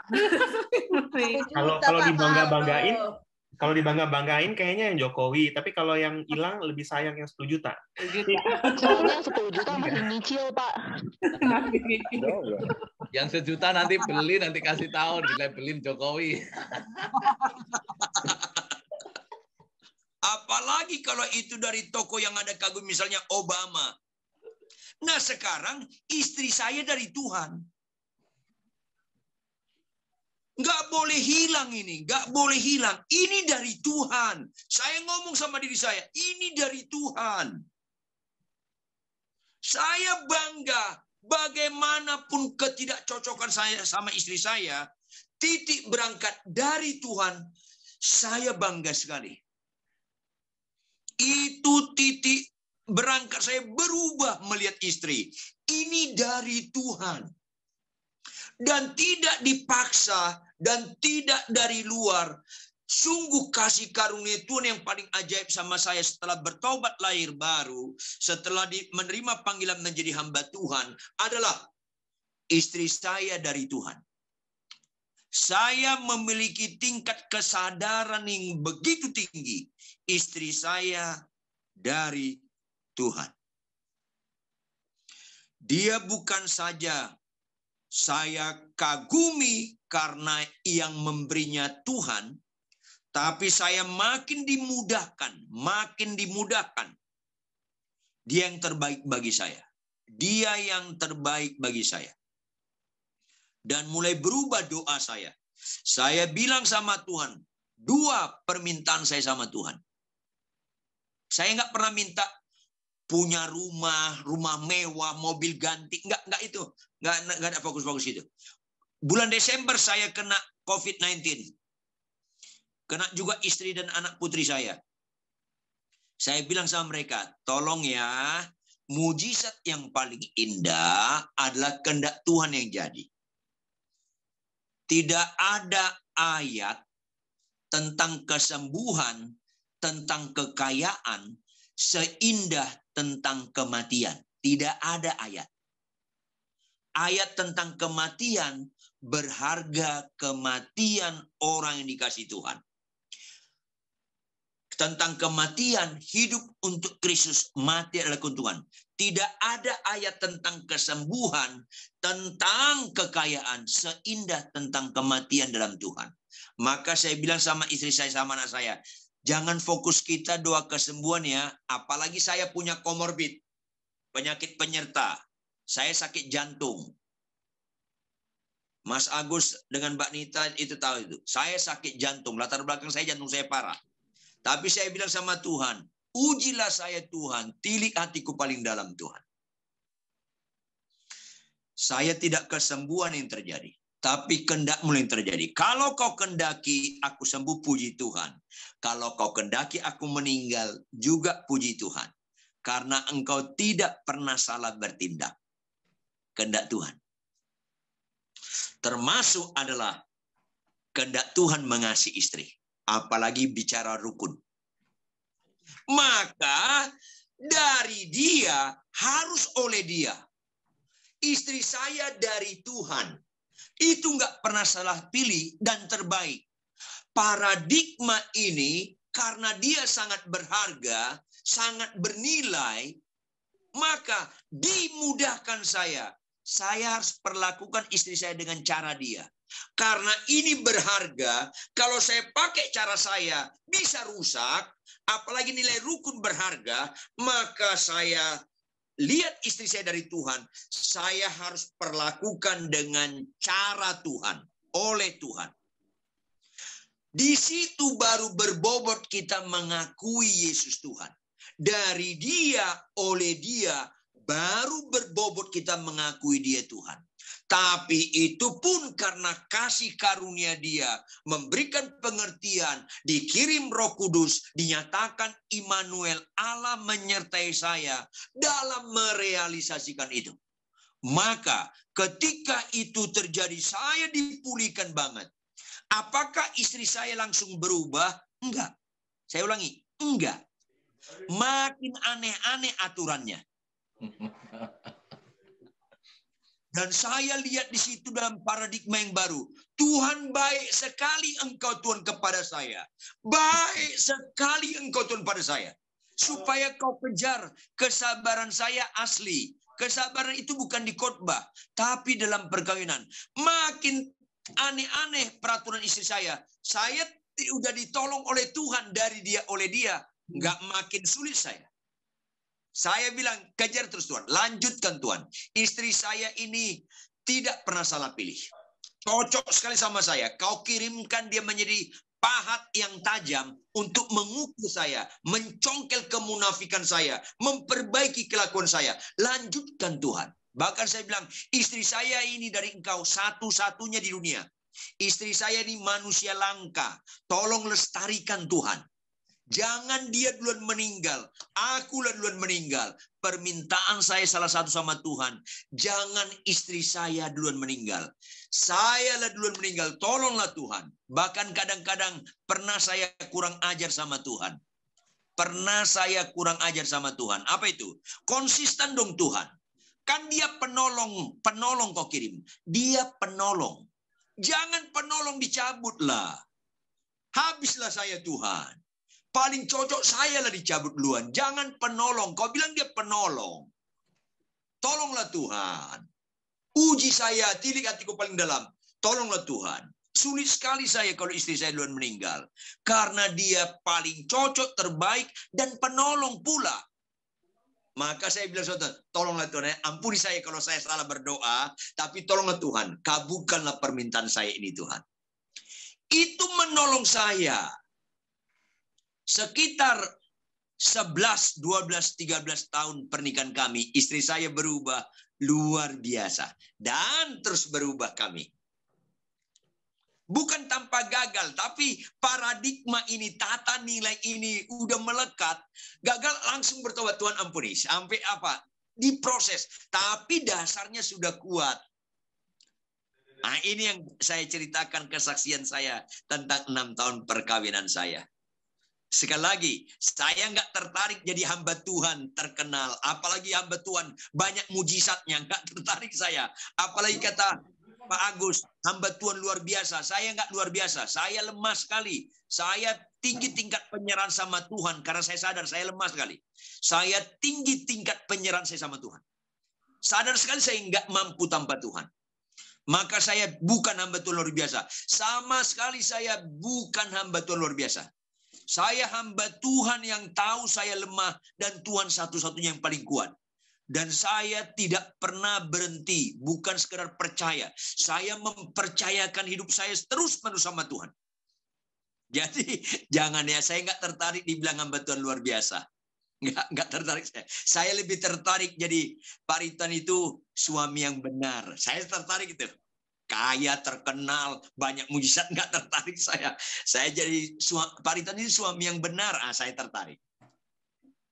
Kalau dibangga-banggain, kalau dibangga-banggain kayaknya yang Jokowi, tapi kalau yang hilang lebih sayang yang 10 juta. 10 juta. Soalnya 10 juta masih nyicil, Pak. Yang 1 juta nanti beli, nanti kasih tahu dilabelin Jokowi. Apalagi kalau itu dari toko yang ada kagum, misalnya Obama. Nah sekarang istri saya dari Tuhan. Nggak boleh hilang ini, nggak boleh hilang. Ini dari Tuhan. Saya ngomong sama diri saya, ini dari Tuhan. Saya bangga bagaimanapun ketidakcocokan saya sama istri saya, titik berangkat dari Tuhan, saya bangga sekali. Itu titik berangkat saya berubah melihat istri. Ini dari Tuhan. Dan tidak dipaksa dan tidak dari luar. Sungguh kasih karunia Tuhan yang paling ajaib sama saya setelah bertobat lahir baru, setelah menerima panggilan menjadi hamba Tuhan, adalah istri saya dari Tuhan. Saya memiliki tingkat kesadaran yang begitu tinggi. Istri saya dari Tuhan. Dia bukan saja saya kagumi karena yang memberinya Tuhan, tapi saya makin dimudahkan. Dia yang terbaik bagi saya. Dia yang terbaik bagi saya. Dan mulai berubah doa saya. Saya bilang sama Tuhan, 2 permintaan saya sama Tuhan. Saya nggak pernah minta punya rumah mewah, mobil ganti. Nggak itu. Nggak ada fokus-fokus itu. Bulan Desember saya kena COVID-19. Kena juga istri dan anak putri saya. Saya bilang sama mereka, tolong ya, mujizat yang paling indah adalah kehendak Tuhan yang jadi. Tidak ada ayat tentang kesembuhan, tentang kekayaan, seindah tentang kematian. Tidak ada ayat. Ayat tentang kematian, berharga kematian orang yang dikasih Tuhan. Tentang kematian, hidup untuk Kristus, mati adalah keuntungan. Tidak ada ayat tentang kesembuhan, tentang kekayaan, seindah tentang kematian dalam Tuhan. Maka saya bilang sama istri saya, sama anak saya, jangan fokus kita doa kesembuhan ya, apalagi saya punya komorbid, penyakit penyerta. Saya sakit jantung. Mas Agus dengan Mbak Nita itu tahu itu. Saya sakit jantung, latar belakang saya jantung saya parah. Tapi saya bilang sama Tuhan, ujilah saya Tuhan, tilik hatiku paling dalam Tuhan. Saya tidak kesembuhan yang terjadi, tapi kehendak-Mu yang terjadi. Kalau Kau kehendaki aku sembuh, puji Tuhan. Kalau Kau kehendaki aku meninggal, juga puji Tuhan. Karena Engkau tidak pernah salah bertindak. Kehendak Tuhan. Termasuk adalah kehendak Tuhan mengasihi istri. Apalagi bicara rukun. Maka dari dia, harus oleh dia. Istri saya dari Tuhan. Itu nggak pernah salah pilih dan terbaik. Paradigma ini karena dia sangat berharga, sangat bernilai, maka dimudahkan saya. Saya harus perlakukan istri saya dengan cara dia. Karena ini berharga, kalau saya pakai cara saya bisa rusak, apalagi nilai rukun berharga, maka saya lihat istri saya dari Tuhan, saya harus perlakukan dengan cara Tuhan, oleh Tuhan. Di situ baru berbobot kita mengakui Yesus Tuhan. Dari dia, oleh dia, baru berbobot kita mengakui dia Tuhan. Tapi itu pun karena kasih karunia dia, memberikan pengertian, dikirim Roh Kudus, dinyatakan Immanuel, Allah menyertai saya dalam merealisasikan itu. Maka ketika itu terjadi, saya dipulihkan banget. Apakah istri saya langsung berubah? Enggak. Saya ulangi, enggak. Makin aneh-aneh aturannya. Dan saya lihat di situ dalam paradigma yang baru. Tuhan, baik sekali Engkau Tuhan kepada saya. Baik sekali Engkau Tuhan pada saya. Supaya Kau kejar kesabaran saya asli. Kesabaran itu bukan di khotbah, tapi dalam perkawinan. Makin aneh-aneh peraturan istri saya. Saya udah ditolong oleh Tuhan dari dia oleh dia. Nggak makin sulit saya. Saya bilang, kejar terus Tuhan. Lanjutkan Tuhan. Istri saya ini tidak pernah salah pilih. Cocok sekali sama saya. Kau kirimkan dia menjadi pahat yang tajam untuk mengukur saya. Mencongkel kemunafikan saya. Memperbaiki kelakuan saya. Lanjutkan Tuhan. Bahkan saya bilang, istri saya ini dari Engkau satu-satunya di dunia. Istri saya ini manusia langka. Tolong lestarikan Tuhan. Jangan dia duluan meninggal. Akulah duluan meninggal. Permintaan saya salah satu sama Tuhan. Jangan istri saya duluan meninggal. Sayalah duluan meninggal. Tolonglah Tuhan. Bahkan kadang-kadang pernah saya kurang ajar sama Tuhan. Pernah saya kurang ajar sama Tuhan. Apa itu? Konsisten dong Tuhan. Kan dia penolong. Penolong kau kirim. Dia penolong. Jangan penolong dicabut lah. Habislah saya Tuhan. Paling cocok saya lah dicabut duluan. Jangan penolong. Kau bilang dia penolong. Tolonglah Tuhan. Uji saya, tilik hatiku paling dalam. Tolonglah Tuhan. Sulit sekali saya kalau istri saya duluan meninggal. Karena dia paling cocok, terbaik, dan penolong pula. Maka saya bilang, saudara, tolonglah Tuhan. Ampuni saya kalau saya salah berdoa. Tapi tolonglah Tuhan. Kabulkanlah permintaan saya ini Tuhan. Itu menolong saya. Sekitar 11, 12, 13 tahun pernikahan kami, istri saya berubah luar biasa. Dan terus berubah kami. Bukan tanpa gagal, tapi paradigma ini, tata nilai ini udah melekat. Gagal langsung bertobat, Tuhan ampuni. Sampai apa? Diproses. Tapi dasarnya sudah kuat. Nah ini yang saya ceritakan kesaksian saya tentang 6 tahun perkawinan saya. Sekali lagi, saya nggak tertarik jadi hamba Tuhan terkenal. Apalagi hamba Tuhan, banyak mujizatnya. Nggak tertarik saya. Apalagi kata Pak Agus, hamba Tuhan luar biasa. Saya nggak luar biasa. Saya lemah sekali. Saya tinggi tingkat penyerahan sama Tuhan. Karena saya sadar saya lemah sekali. Saya tinggi tingkat penyerahan saya sama Tuhan. Sadar sekali saya nggak mampu tanpa Tuhan. Maka saya bukan hamba Tuhan luar biasa. Sama sekali saya bukan hamba Tuhan luar biasa. Saya hamba Tuhan yang tahu saya lemah dan Tuhan satu-satunya yang paling kuat. Dan saya tidak pernah berhenti, bukan sekedar percaya. Saya mempercayakan hidup saya terus-menerus sama Tuhan. Jadi jangan ya, saya nggak tertarik dibilang hamba Tuhan luar biasa. Nggak tertarik saya. Saya lebih tertarik jadi Pak Ridwan itu suami yang benar. Saya tertarik itu. Kaya, terkenal, banyak mujizat, nggak tertarik saya. Saya jadi Pak Ridwan ini suami yang benar, saya tertarik.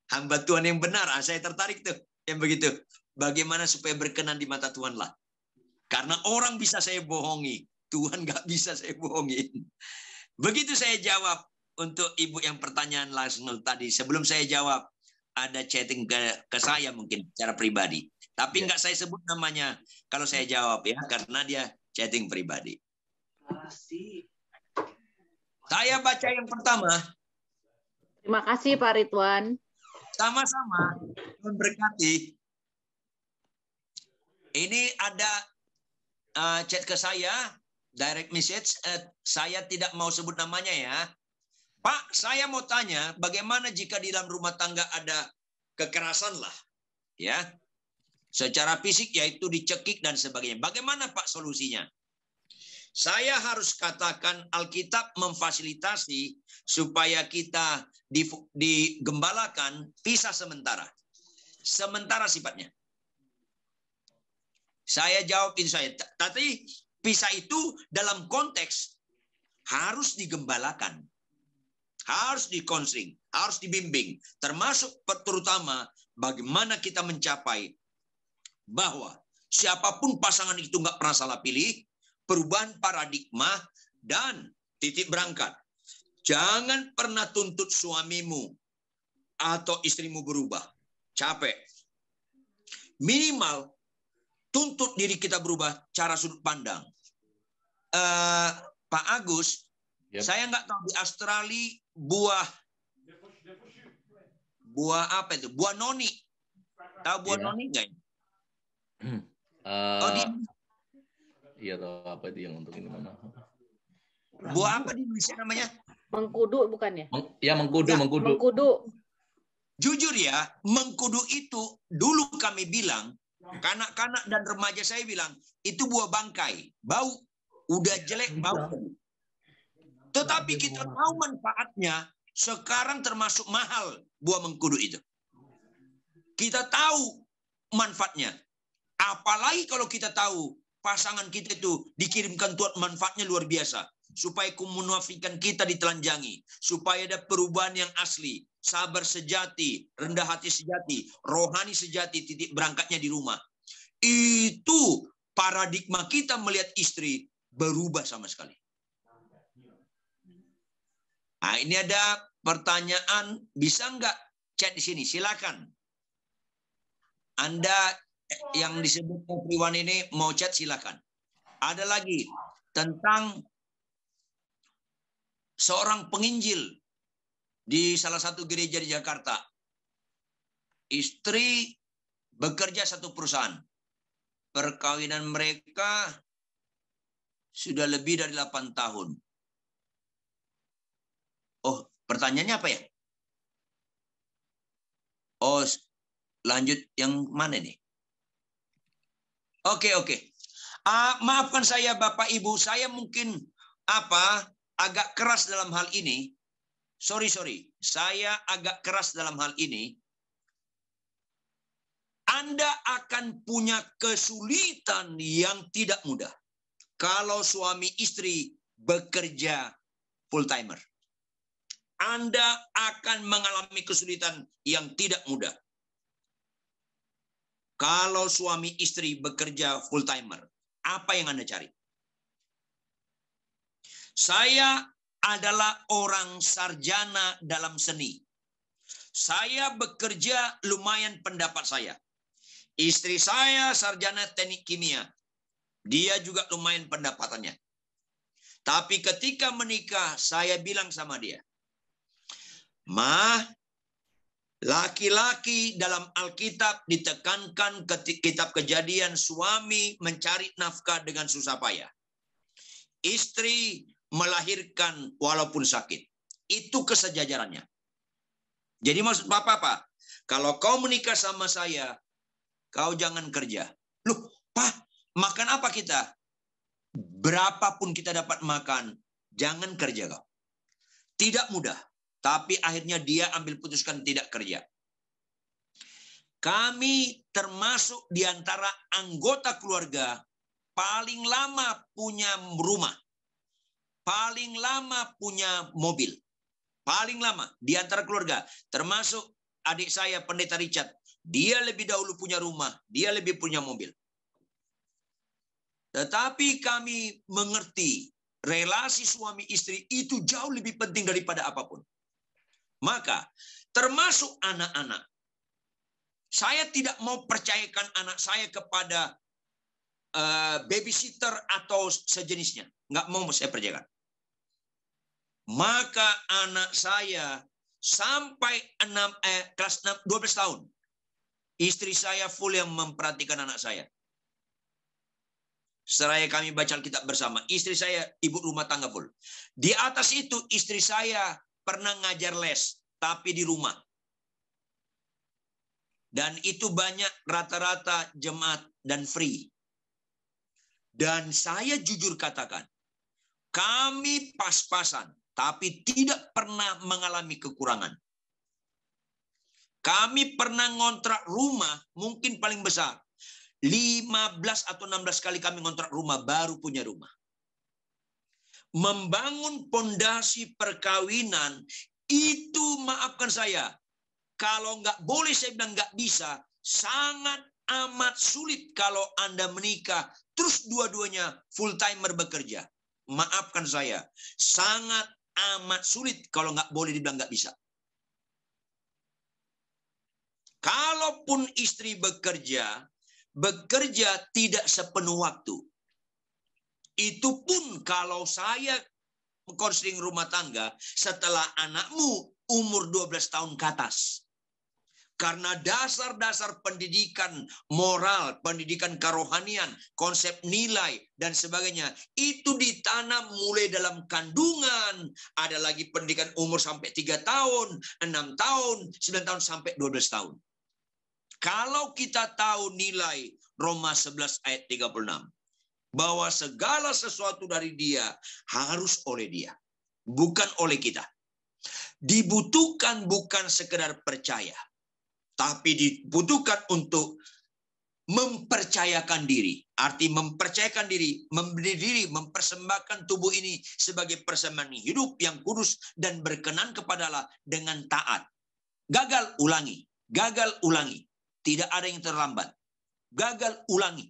Hamba Tuhan yang benar, saya tertarik tuh. Yang begitu. Bagaimana supaya berkenan di mata Tuhan lah. Karena orang bisa saya bohongi, Tuhan nggak bisa saya bohongin. Begitu saya jawab untuk ibu yang pertanyaan langsung tadi. Sebelum saya jawab, ada chatting ke saya mungkin secara pribadi. Tapi nggak saya sebut namanya kalau saya jawab ya, karena dia chatting pribadi. Saya baca yang pertama. Terima kasih Pak Ridwan. Sama-sama. Tuhan berkati. Ini ada chat ke saya, direct message. Saya tidak mau sebut namanya ya. Pak, saya mau tanya, bagaimana jika di dalam rumah tangga ada kekerasan lah, ya? Secara fisik yaitu dicekik dan sebagainya. Bagaimana Pak solusinya? Saya harus katakan Alkitab memfasilitasi supaya kita digembalakan pisah sementara. Sementara sifatnya. Saya jawab itu saya. Tapi pisah itu dalam konteks harus digembalakan. Harus dikonseling, harus dibimbing. Termasuk terutama bagaimana kita mencapai bahwa siapapun pasangan itu nggak pernah salah pilih, perubahan paradigma Dan titik berangkat. Jangan pernah tuntut suamimu atau istrimu berubah. Capek. Minimal tuntut diri kita berubah cara sudut pandang. Pak Agus, saya nggak tahu di Australia buah apa itu? Buah noni. Tahu buah noni nggak? Iya, tahu apa itu yang untuk ini mana? Buah apa di Indonesia namanya? Mengkudu bukan ya? Ya, mengkudu. Mengkudu. Jujur ya, mengkudu itu dulu kami bilang, kanak-kanak dan remaja saya bilang, itu buah bangkai, bau, udah jelek bau. Tetapi kita tahu manfaatnya, sekarang termasuk mahal buah mengkudu itu. Kita tahu manfaatnya. Apalagi kalau kita tahu pasangan kita itu dikirimkan Tuhan, manfaatnya luar biasa. Supaya kemunafikan kita ditelanjangi. Supaya ada perubahan yang asli. Sabar sejati, rendah hati sejati, rohani sejati, titik berangkatnya di rumah. Itu paradigma kita melihat istri berubah sama sekali. Nah, ini ada pertanyaan, bisa nggak chat di sini? Silakan. Anda yang disebut Priwan ini mau chat, silakan. Ada lagi tentang seorang penginjil di salah satu gereja di Jakarta. Istri bekerja satu perusahaan. Perkawinan mereka sudah lebih dari 8 tahun. Oh, pertanyaannya apa ya? Oh, lanjut yang mana nih? Oke. Maafkan saya Bapak Ibu, saya mungkin agak keras dalam hal ini. Sorry. Saya agak keras dalam hal ini. Anda akan punya kesulitan yang tidak mudah kalau suami istri bekerja full timer. Anda akan mengalami kesulitan yang tidak mudah kalau suami istri bekerja full timer. Apa yang Anda cari? Saya adalah orang sarjana dalam seni. Saya bekerja lumayan pendapat saya. Istri saya sarjana teknik kimia. Dia juga lumayan pendapatannya. Tapi ketika menikah, saya bilang sama dia, laki-laki dalam Alkitab ditekankan kitab Kejadian, suami mencari nafkah dengan susah payah. Istri melahirkan walaupun sakit. Itu kesejajarannya. Jadi maksud Bapak apa? Kalau kau menikah sama saya, kau jangan kerja. Loh, Pak, makan apa kita? Berapapun kita dapat makan, jangan kerja kau. Tidak mudah. Tapi akhirnya dia ambil putuskan tidak kerja. Kami termasuk di antara anggota keluarga paling lama punya rumah. Paling lama punya mobil. Paling lama di antara keluarga. Termasuk adik saya Pendeta Richard. Dia lebih dahulu punya rumah. Dia lebih punya mobil. Tetapi kami mengerti relasi suami istri itu jauh lebih penting daripada apapun. Maka termasuk anak-anak. Saya tidak mau percayakan anak saya kepada babysitter atau sejenisnya. Nggak mau saya percayakan. Maka anak saya sampai kelas 12 tahun. Istri saya full yang memperhatikan anak saya. Seraya kami baca Alkitab bersama. Istri saya ibu rumah tangga full. Di atas itu istri saya pernah ngajar les, tapi di rumah. Dan itu banyak rata-rata jemaat dan free. Dan saya jujur katakan, kami pas-pasan, tapi tidak pernah mengalami kekurangan. Kami pernah ngontrak rumah, mungkin paling besar. 15 atau 16 kali kami ngontrak rumah, baru punya rumah. Membangun pondasi perkawinan itu, maafkan saya, kalau nggak boleh saya bilang nggak bisa, sangat amat sulit kalau Anda menikah terus dua-duanya full timer bekerja. maafkan saya, sangat amat sulit kalau nggak boleh dibilang nggak bisa. Kalaupun istri bekerja tidak sepenuh waktu. Itu pun kalau saya konseling rumah tangga setelah anakmu umur 12 tahun ke atas. Karena dasar-dasar pendidikan moral, pendidikan kerohanian, konsep nilai, dan sebagainya, itu ditanam mulai dalam kandungan. Ada lagi pendidikan umur sampai 3 tahun, 6 tahun, 9 tahun, sampai 12 tahun. Kalau kita tahu nilai Roma 11 ayat 36, bahwa segala sesuatu dari dia harus oleh dia, bukan oleh kita. Dibutuhkan bukan sekedar percaya, tapi dibutuhkan untuk mempercayakan diri. Arti mempercayakan diri, memberi diri, mempersembahkan tubuh ini sebagai persembahan hidup yang kudus dan berkenan kepada Allah dengan taat. Gagal, ulangi. Gagal, ulangi. Tidak ada yang terlambat. Gagal, ulangi.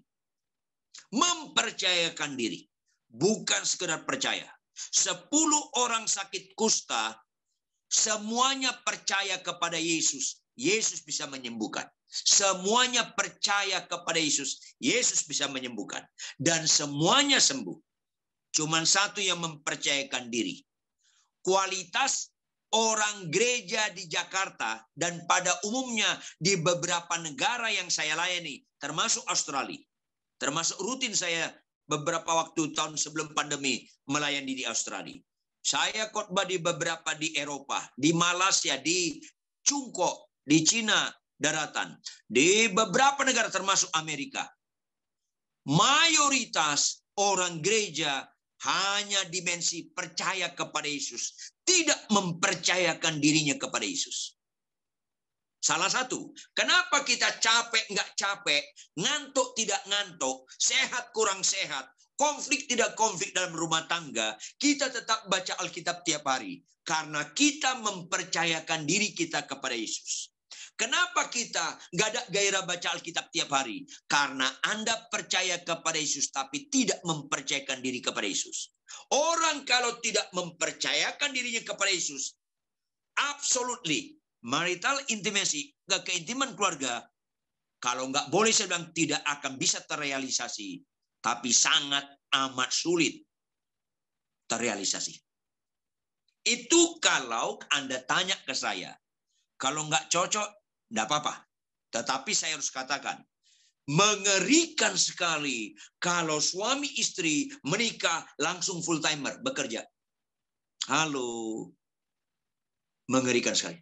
Mempercayakan diri. Bukan sekedar percaya. 10 orang sakit kusta, semuanya percaya kepada Yesus. Yesus bisa menyembuhkan. Semuanya percaya kepada Yesus. Yesus bisa menyembuhkan. Dan semuanya sembuh. Cuman satu yang mempercayakan diri. Kualitas orang gereja di Jakarta dan pada umumnya di beberapa negara yang saya layani, termasuk Australia. Termasuk rutin saya beberapa waktu tahun sebelum pandemi melayani di Australia. Saya khotbah di beberapa di Eropa, di Malaysia, di Cungkok, di Cina daratan, di beberapa negara termasuk Amerika. Mayoritas orang gereja hanya dimensi percaya kepada Yesus, tidak mempercayakan dirinya kepada Yesus. Salah satu, kenapa kita capek nggak capek, ngantuk tidak ngantuk, sehat kurang sehat, konflik tidak konflik dalam rumah tangga, kita tetap baca Alkitab tiap hari. Karena kita mempercayakan diri kita kepada Yesus. Kenapa kita nggak ada gairah baca Alkitab tiap hari? Karena Anda percaya kepada Yesus, tapi tidak mempercayakan diri kepada Yesus. Orang kalau tidak mempercayakan dirinya kepada Yesus, absolutely, marital intimacy, keintiman keluarga, kalau nggak boleh saya bilang tidak akan bisa terrealisasi, tapi sangat amat sulit terrealisasi. Itu kalau Anda tanya ke saya. Kalau nggak cocok, nggak apa-apa. Tetapi saya harus katakan, mengerikan sekali kalau suami istri menikah langsung full timer bekerja. Halo, mengerikan sekali.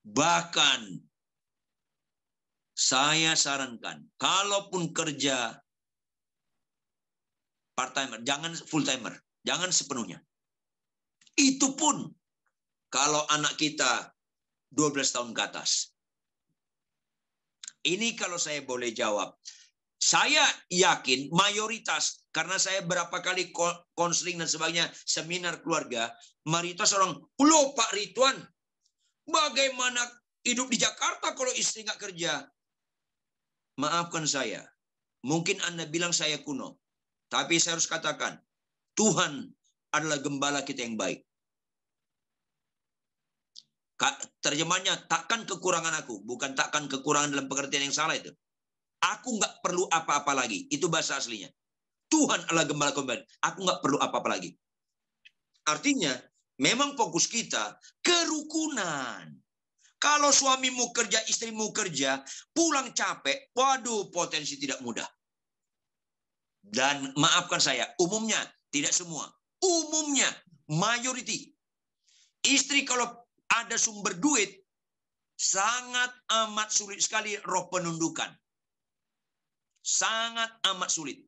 Bahkan saya sarankan, kalaupun kerja part timer, jangan full timer, jangan sepenuhnya. Itu pun kalau anak kita 12 tahun ke atas. Ini kalau saya boleh jawab. Saya yakin mayoritas, karena saya berapa kali konseling dan sebagainya, seminar keluarga, mayoritas orang, loh Pak Ridwan, bagaimana hidup di Jakarta kalau istri nggak kerja? Maafkan saya. Mungkin Anda bilang saya kuno. Tapi saya harus katakan, Tuhan adalah gembala kita yang baik. Terjemahnya, takkan kekurangan aku. Bukan takkan kekurangan dalam pengertian yang salah itu. Aku nggak perlu apa-apa lagi. Itu bahasa aslinya. Tuhan adalah gembala kembali. Aku nggak perlu apa-apa lagi. Artinya, memang fokus kita kerukunan. Kalau suamimu kerja, istrimu kerja, pulang capek, waduh potensi tidak mudah. Dan maafkan saya, umumnya, tidak semua. Umumnya, majority. Istri kalau ada sumber duit, sangat amat sulit sekali roh penundukan. Sangat amat sulit.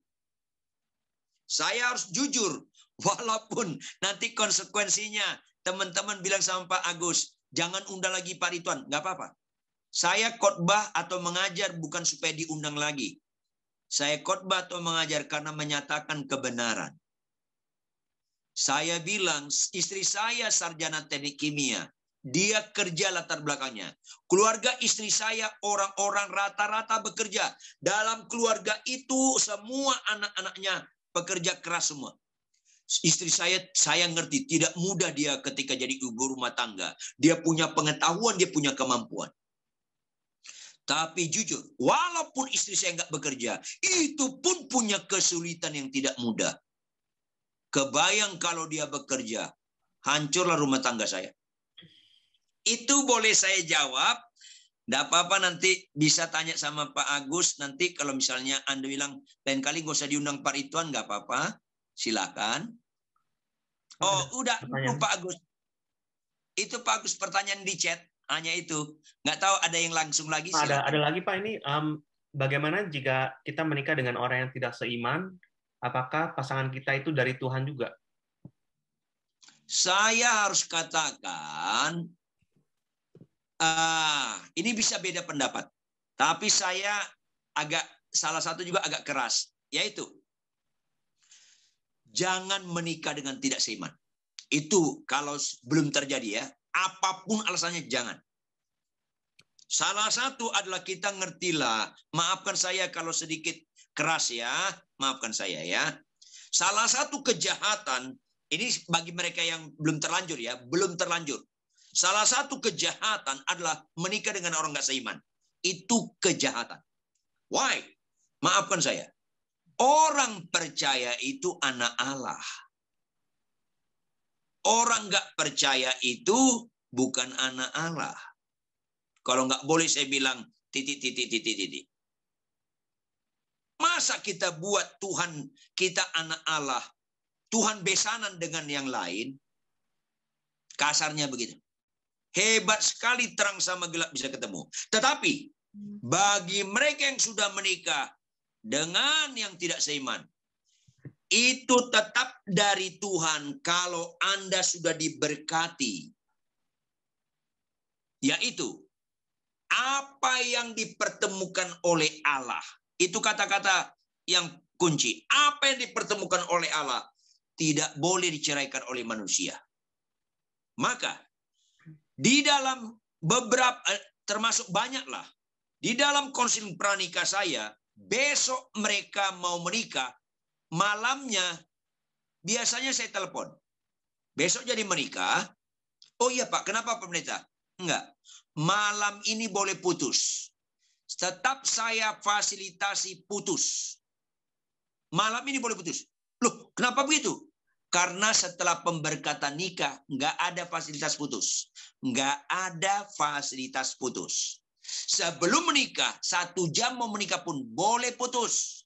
Saya harus jujur, walaupun nanti konsekuensinya, teman-teman bilang sama Pak Agus, jangan undang lagi Pak Ridwan, nggak apa-apa. Saya khotbah atau mengajar bukan supaya diundang lagi. Saya khotbah atau mengajar karena menyatakan kebenaran. Saya bilang, istri saya sarjana teknik kimia. Dia kerja latar belakangnya. Keluarga istri saya orang-orang rata-rata bekerja. Dalam keluarga itu semua anak-anaknya pekerja keras semua. Istri saya ngerti, tidak mudah dia ketika jadi ibu rumah tangga. Dia punya pengetahuan, dia punya kemampuan. Tapi jujur, walaupun istri saya nggak bekerja, itu pun punya kesulitan yang tidak mudah. Kebayang kalau dia bekerja, hancurlah rumah tangga saya. Itu boleh saya jawab. Nggak apa-apa, nanti bisa tanya sama Pak Agus. Nanti kalau misalnya Anda bilang, lain kali nggak usah diundang Pak Ridwan, nggak apa-apa. Silakan. Oh, udah, itu Pak Agus. Itu Pak Agus pertanyaan di chat. Hanya itu. Nggak tahu ada yang langsung lagi. Ada lagi Pak, ini bagaimana jika kita menikah dengan orang yang tidak seiman? Apakah pasangan kita itu dari Tuhan juga? Saya harus katakan, ini bisa beda pendapat. Tapi saya salah satu juga agak keras. Yaitu, jangan menikah dengan tidak seiman. Itu kalau belum terjadi ya. Apapun alasannya, jangan. Salah satu adalah kita ngertilah, maafkan saya kalau sedikit keras ya, maafkan saya ya. Salah satu kejahatan, ini bagi mereka yang belum terlanjur ya, belum terlanjur. Salah satu kejahatan adalah menikah dengan orang nggak seiman. Itu kejahatan. Why? Maafkan saya. Orang percaya itu anak Allah. Orang nggak percaya itu bukan anak Allah. Kalau nggak boleh saya bilang titik. Masa kita buat Tuhan kita anak Allah, Tuhan besanan dengan yang lain? Kasarnya begitu. Hebat sekali terang sama gelap bisa ketemu. Tetapi bagi mereka yang sudah menikah dengan yang tidak seiman, itu tetap dari Tuhan kalau Anda sudah diberkati. Yaitu, apa yang dipertemukan oleh Allah. Itu kata-kata yang kunci. Apa yang dipertemukan oleh Allah tidak boleh diceraikan oleh manusia. Maka, di dalam beberapa, termasuk banyaklah, di dalam konsil pranikah saya, besok mereka mau menikah, malamnya biasanya saya telepon. Besok jadi menikah. Oh iya Pak, kenapa Pak Pendeta? Enggak. Malam ini boleh putus. Tetap saya fasilitasi putus. Malam ini boleh putus. Loh, kenapa begitu? Karena setelah pemberkatan nikah, enggak ada fasilitas putus. Enggak ada fasilitas putus. Sebelum menikah, 1 jam mau menikah pun boleh putus.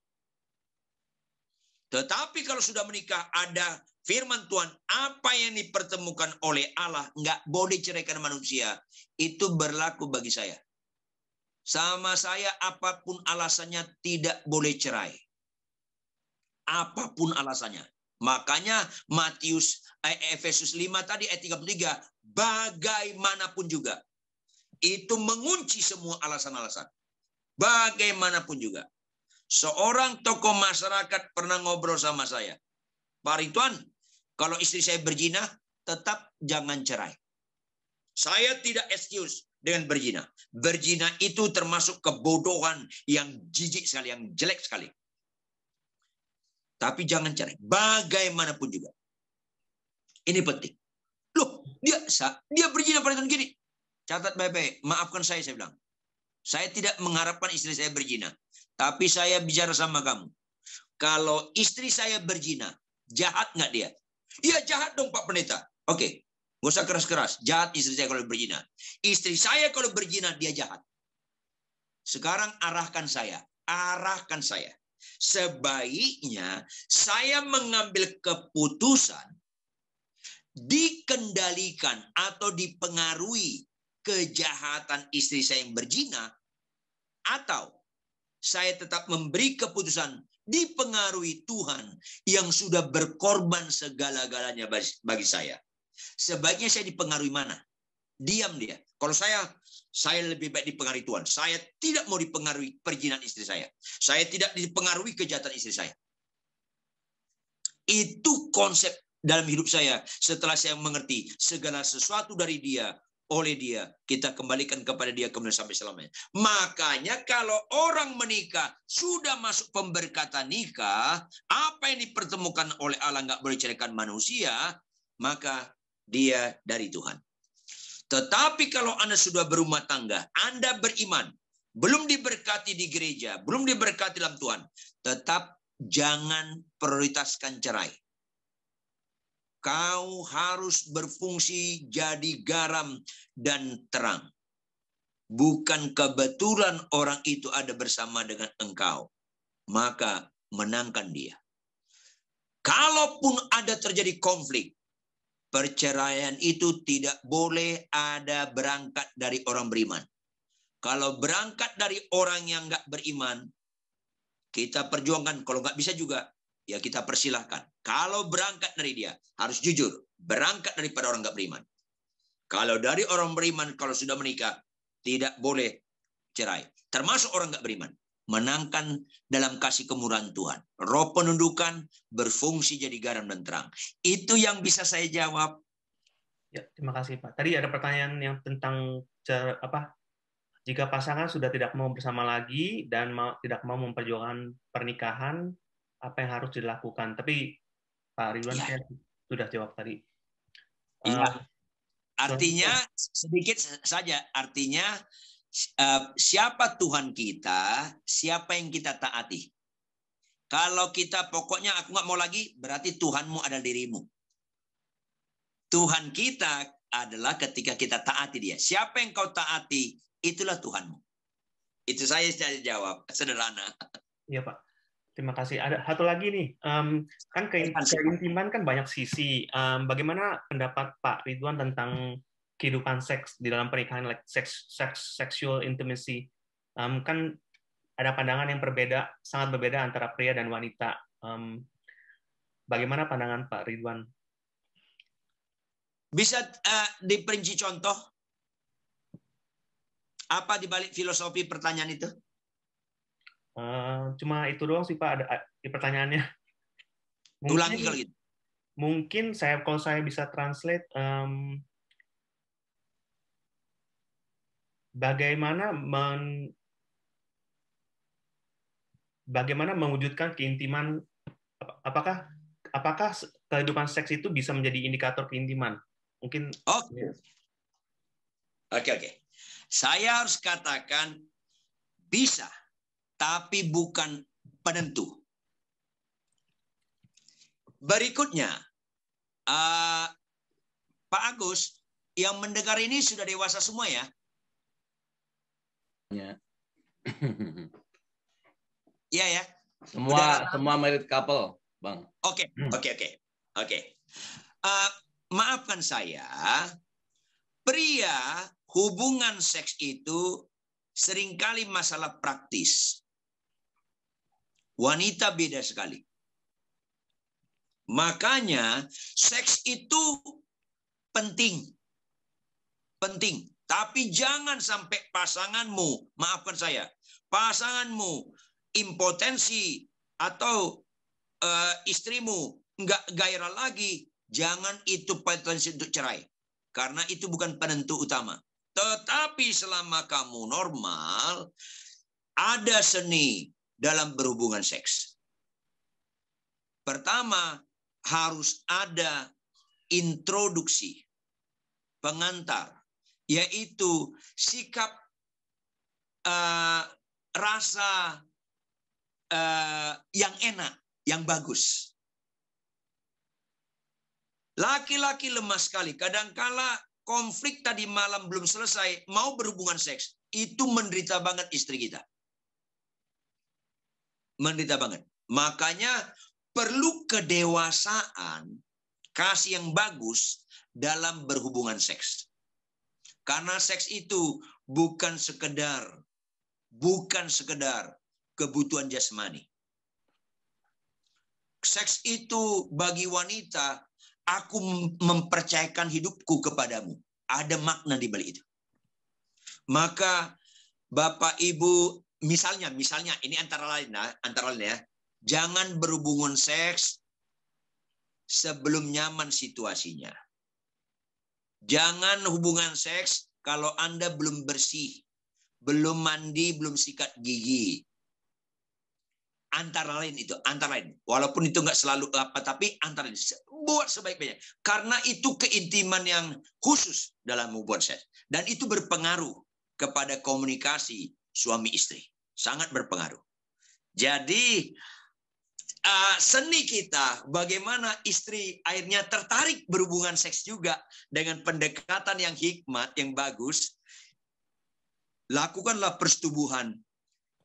Tetapi kalau sudah menikah, ada firman Tuhan, apa yang dipertemukan oleh Allah, nggak boleh ceraikan manusia. Itu berlaku bagi saya. Sama saya, apapun alasannya tidak boleh cerai. Apapun alasannya. Makanya Efesus 5 tadi ayat 33, bagaimanapun juga. Itu mengunci semua alasan-alasan. Bagaimanapun juga. Seorang tokoh masyarakat pernah ngobrol sama saya. Pak Ridwan, kalau istri saya berzina, tetap jangan cerai. Saya tidak excuse dengan berzina. Berzina itu termasuk kebodohan yang jijik sekali, yang jelek sekali. Tapi jangan cerai. Bagaimanapun juga. Ini penting. Loh, dia berzina Pak Ridwan gini. Catat baik-baik. Maafkan saya bilang. Saya tidak mengharapkan istri saya berzina. Tapi saya bicara sama kamu. Kalau istri saya berzina, jahat nggak dia? Iya jahat dong Pak Pendeta. Oke, nggak usah keras-keras. Jahat istri saya kalau berzina. Istri saya kalau berzina, dia jahat. Sekarang arahkan saya. Arahkan saya. Sebaiknya saya mengambil keputusan dikendalikan atau dipengaruhi kejahatan istri saya yang berzina, atau saya tetap memberi keputusan dipengaruhi Tuhan yang sudah berkorban segala-galanya bagi saya. Sebaiknya saya dipengaruhi mana? Diam dia. Kalau saya lebih baik dipengaruhi Tuhan. Saya tidak mau dipengaruhi perzinahan istri saya. Saya tidak dipengaruhi kejahatan istri saya. Itu konsep dalam hidup saya setelah saya mengerti segala sesuatu dari dia oleh dia, kita kembalikan kepada dia kemudian sampai selamanya. Makanya kalau orang menikah, sudah masuk pemberkatan nikah, apa yang dipertemukan oleh Allah nggak boleh ceraikan manusia, maka dia dari Tuhan. Tetapi kalau Anda sudah berumah tangga, Anda beriman, belum diberkati di gereja, belum diberkati dalam Tuhan, tetap jangan prioritaskan cerai. Kau harus berfungsi jadi garam dan terang. Bukan kebetulan orang itu ada bersama dengan engkau. Maka menangkan dia. Kalaupun ada terjadi konflik, perceraian itu tidak boleh ada berangkat dari orang beriman. Kalau berangkat dari orang yang nggak beriman, kita perjuangkan. Kalau nggak bisa juga, ya kita persilahkan. Kalau berangkat dari dia, harus jujur. Berangkat daripada orang nggak beriman. Kalau dari orang beriman, kalau sudah menikah, tidak boleh cerai. Termasuk orang nggak beriman. Menangkan dalam kasih kemurahan Tuhan. Roh penundukan berfungsi jadi garam dan terang. Itu yang bisa saya jawab. Ya, terima kasih Pak. Tadi ada pertanyaan yang tentang jika pasangan sudah tidak mau bersama lagi dan tidak mau memperjuangkan pernikahan, apa yang harus dilakukan? Tapi Pak Ridwan sudah jawab tadi. Iya. Artinya sedikit saja. Artinya siapa Tuhan kita, siapa yang kita taati. Kalau kita pokoknya aku nggak mau lagi, berarti Tuhanmu adalah dirimu. Tuhan kita adalah ketika kita taati dia. Siapa yang kau taati, itulah Tuhanmu. Itu saya jawab, sederhana. Iya Pak. Terima kasih. Ada satu lagi nih, kan keintiman kan banyak sisi. Bagaimana pendapat Pak Ridwan tentang kehidupan seks di dalam pernikahan, like sexual intimacy? Kan ada pandangan yang sangat berbeda antara pria dan wanita. Bagaimana pandangan Pak Ridwan? Bisa diperinci contoh? Apa dibalik filosofi pertanyaan itu? Cuma itu doang sih Pak, ada pertanyaannya. Ulangi kalau gitu. Mungkin kalau saya bisa translate, bagaimana mewujudkan keintiman? Apakah kehidupan seks itu bisa menjadi indikator keintiman? Mungkin. Oke. Saya harus katakan bisa. Tapi bukan penentu. Berikutnya, Pak Agus, yang mendengar ini sudah dewasa semua ya? Ya. Iya ya. Semua married couple, Bang. Oke. Maafkan saya, pria hubungan seks itu seringkali masalah praktis. Wanita beda sekali. Makanya seks itu penting. Penting. Tapi jangan sampai pasanganmu, maafkan saya, pasanganmu impotensi atau istrimu nggak gairah lagi, jangan itu potensi untuk cerai. Karena itu bukan penentu utama. Tetapi selama kamu normal, ada seni dalam berhubungan seks. Pertama, harus ada introduksi, pengantar, yaitu sikap rasa yang enak, yang bagus. Laki-laki lemah sekali. Kadangkala konflik tadi malam belum selesai, mau berhubungan seks. Itu menderita banget istri kita. Menderita banget. Makanya perlu kedewasaan, kasih yang bagus dalam berhubungan seks. Karena seks itu bukan sekedar kebutuhan jasmani. Seks itu bagi wanita, aku mempercayakan hidupku kepadamu. Ada makna di balik itu. Maka Bapak Ibu, misalnya ini antara lain ya, jangan berhubungan seks sebelum nyaman situasinya. Jangan hubungan seks kalau Anda belum bersih, belum mandi, belum sikat gigi. Antara lain itu, antara lain. Walaupun itu nggak selalu apa, tapi antara lain. Buat sebaik-baiknya. Karena itu keintiman yang khusus dalam hubungan seks. Dan itu berpengaruh kepada komunikasi suami istri. Sangat berpengaruh. Jadi, seni kita, bagaimana istri akhirnya tertarik berhubungan seks juga dengan pendekatan yang hikmat, yang bagus. Lakukanlah persetubuhan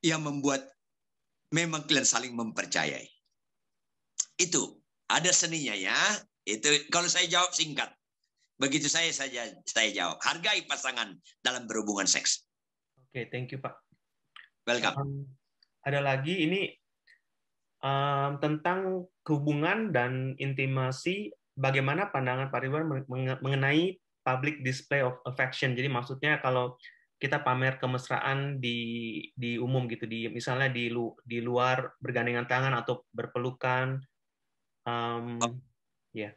yang membuat memang kalian saling mempercayai. Itu ada seninya ya. Itu kalau saya jawab singkat. Begitu saya jawab. Hargai pasangan dalam berhubungan seks. Oke, thank you Pak. Welcome. Ada lagi ini tentang hubungan dan intimasi. Bagaimana pandangan Pak Ridwan mengenai public display of affection? Jadi maksudnya kalau kita pamer kemesraan di umum gitu, misalnya di luar bergandengan tangan atau berpelukan, ya.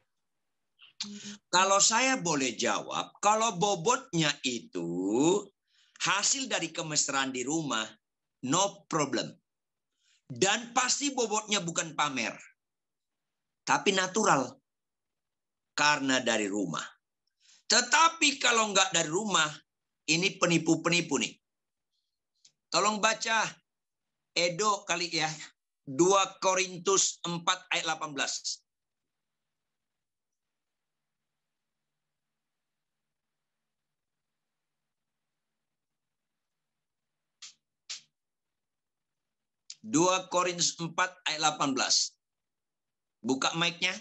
Kalau saya boleh jawab, kalau bobotnya itu hasil dari kemesraan di rumah, no problem. Dan pasti bobotnya bukan pamer, tapi natural, karena dari rumah. Tetapi kalau nggak dari rumah, ini penipu-penipu nih. Tolong baca Edo kali ya. 2 Korintus 4 ayat 18. Dua Korintus 4 ayat 18. Buka mic-nya.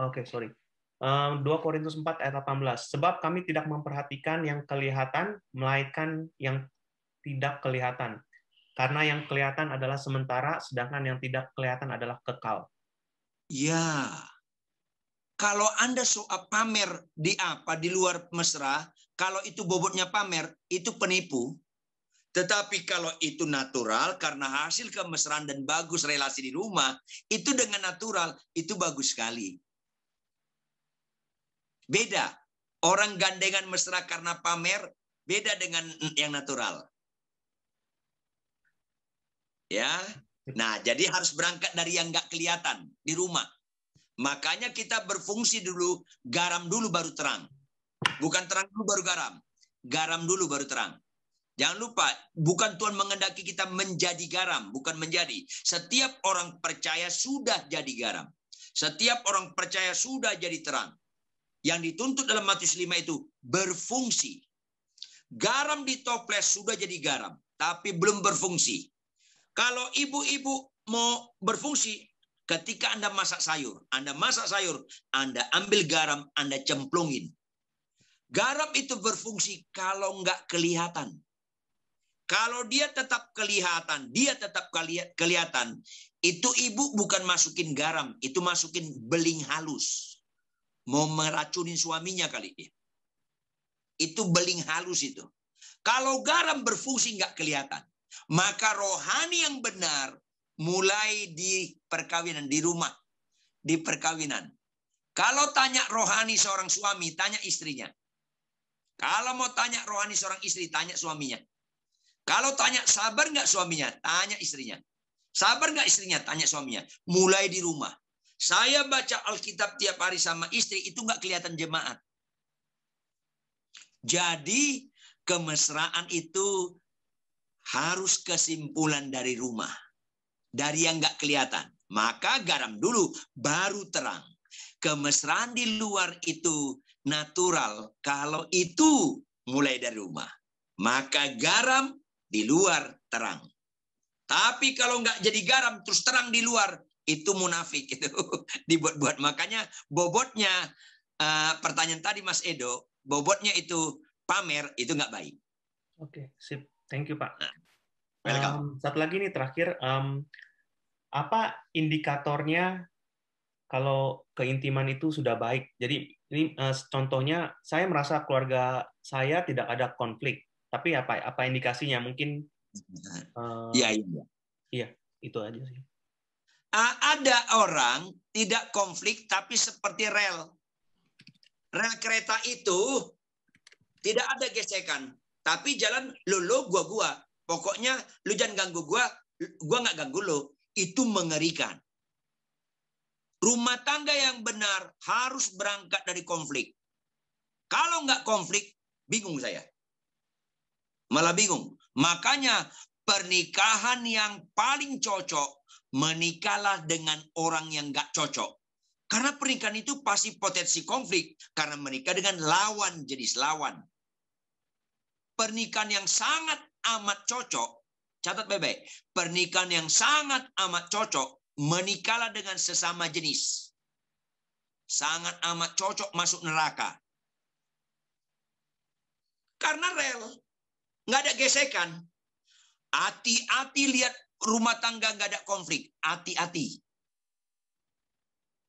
Oke, sorry. 2 Korintus 4 ayat 18. Sebab kami tidak memperhatikan yang kelihatan, melainkan yang tidak kelihatan. Karena yang kelihatan adalah sementara, sedangkan yang tidak kelihatan adalah kekal. Ya. Kalau Anda soal pamer di luar mesra, kalau itu bobotnya pamer, itu penipu. Tetapi kalau itu natural, karena hasil kemesraan dan bagus relasi di rumah, itu dengan natural, itu bagus sekali. Beda. Orang gandengan mesra karena pamer, beda dengan yang natural. Ya. Nah, jadi harus berangkat dari yang nggak kelihatan di rumah. Makanya kita berfungsi dulu, garam dulu baru terang. Bukan terang dulu baru garam. Garam dulu baru terang. Jangan lupa, bukan Tuhan mengendaki kita menjadi garam, bukan menjadi. Setiap orang percaya sudah jadi garam. Setiap orang percaya sudah jadi terang. Yang dituntut dalam Matius 5 itu berfungsi. Garam di toples sudah jadi garam, tapi belum berfungsi. Kalau ibu-ibu mau berfungsi, ketika Anda masak sayur, Anda ambil garam, Anda cemplungin. Garam itu berfungsi kalau nggak kelihatan. Kalau dia tetap kelihatan, itu ibu bukan masukin garam, itu masukin beling halus. Mau meracunin suaminya kali dia. Itu beling halus itu. Kalau garam berfungsi nggak kelihatan, maka rohani yang benar mulai di perkawinan, di rumah, di perkawinan. Kalau tanya rohani seorang suami, tanya istrinya. Kalau mau tanya rohani seorang istri, tanya suaminya. Kalau tanya sabar nggak suaminya, tanya istrinya. Sabar nggak istrinya, tanya suaminya. Mulai di rumah. Saya baca Alkitab tiap hari sama istri, itu nggak kelihatan jemaat. Jadi kemesraan itu harus kesimpulan dari rumah. Dari yang nggak kelihatan. Maka garam dulu, baru terang. Kemesraan di luar itu natural. Kalau itu mulai dari rumah. Maka garam di luar terang. Tapi kalau nggak jadi garam terus terang di luar, itu munafik itu dibuat-buat. Makanya bobotnya pertanyaan tadi Mas Edo, bobotnya itu pamer, itu nggak baik. Oke, sip. Thank you Pak. Welcome. Satu lagi nih terakhir, apa indikatornya kalau keintiman itu sudah baik? Jadi ini contohnya, saya merasa keluarga saya tidak ada konflik. Tapi apa indikasinya? Mungkin iya, itu aja sih. Ada orang tidak konflik tapi seperti rel. Rel kereta itu tidak ada gesekan, tapi jalan lo gua. Pokoknya lu jangan ganggu gua nggak ganggu lo. Itu mengerikan. Rumah tangga yang benar harus berangkat dari konflik. Kalau nggak konflik, bingung saya. Malah bingung. Makanya pernikahan yang paling cocok, menikahlah dengan orang yang nggak cocok. Karena pernikahan itu pasti potensi konflik. Karena menikah dengan lawan, jenis lawan. Pernikahan yang sangat amat cocok, catat baik-baik. Pernikahan yang sangat amat cocok, menikahlah dengan sesama jenis. Sangat amat cocok masuk neraka. Karena rel, nggak ada gesekan. Hati-hati lihat rumah tangga nggak ada konflik. Hati-hati.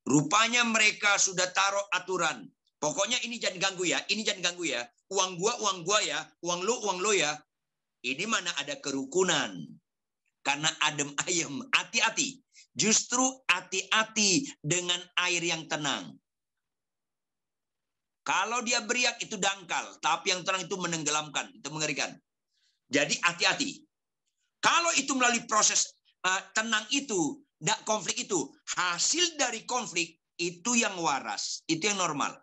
Rupanya mereka sudah taruh aturan. Pokoknya ini jangan ganggu ya, ini jangan ganggu ya. Uang gua ya, uang lo ya. Ini mana ada kerukunan. Karena adem ayem, hati-hati. Justru hati-hati dengan air yang tenang. Kalau dia beriak itu dangkal, tapi yang tenang itu menenggelamkan, itu mengerikan. Jadi hati-hati. Kalau itu melalui proses tenang itu, konflik itu, hasil dari konflik itu yang waras, itu yang normal.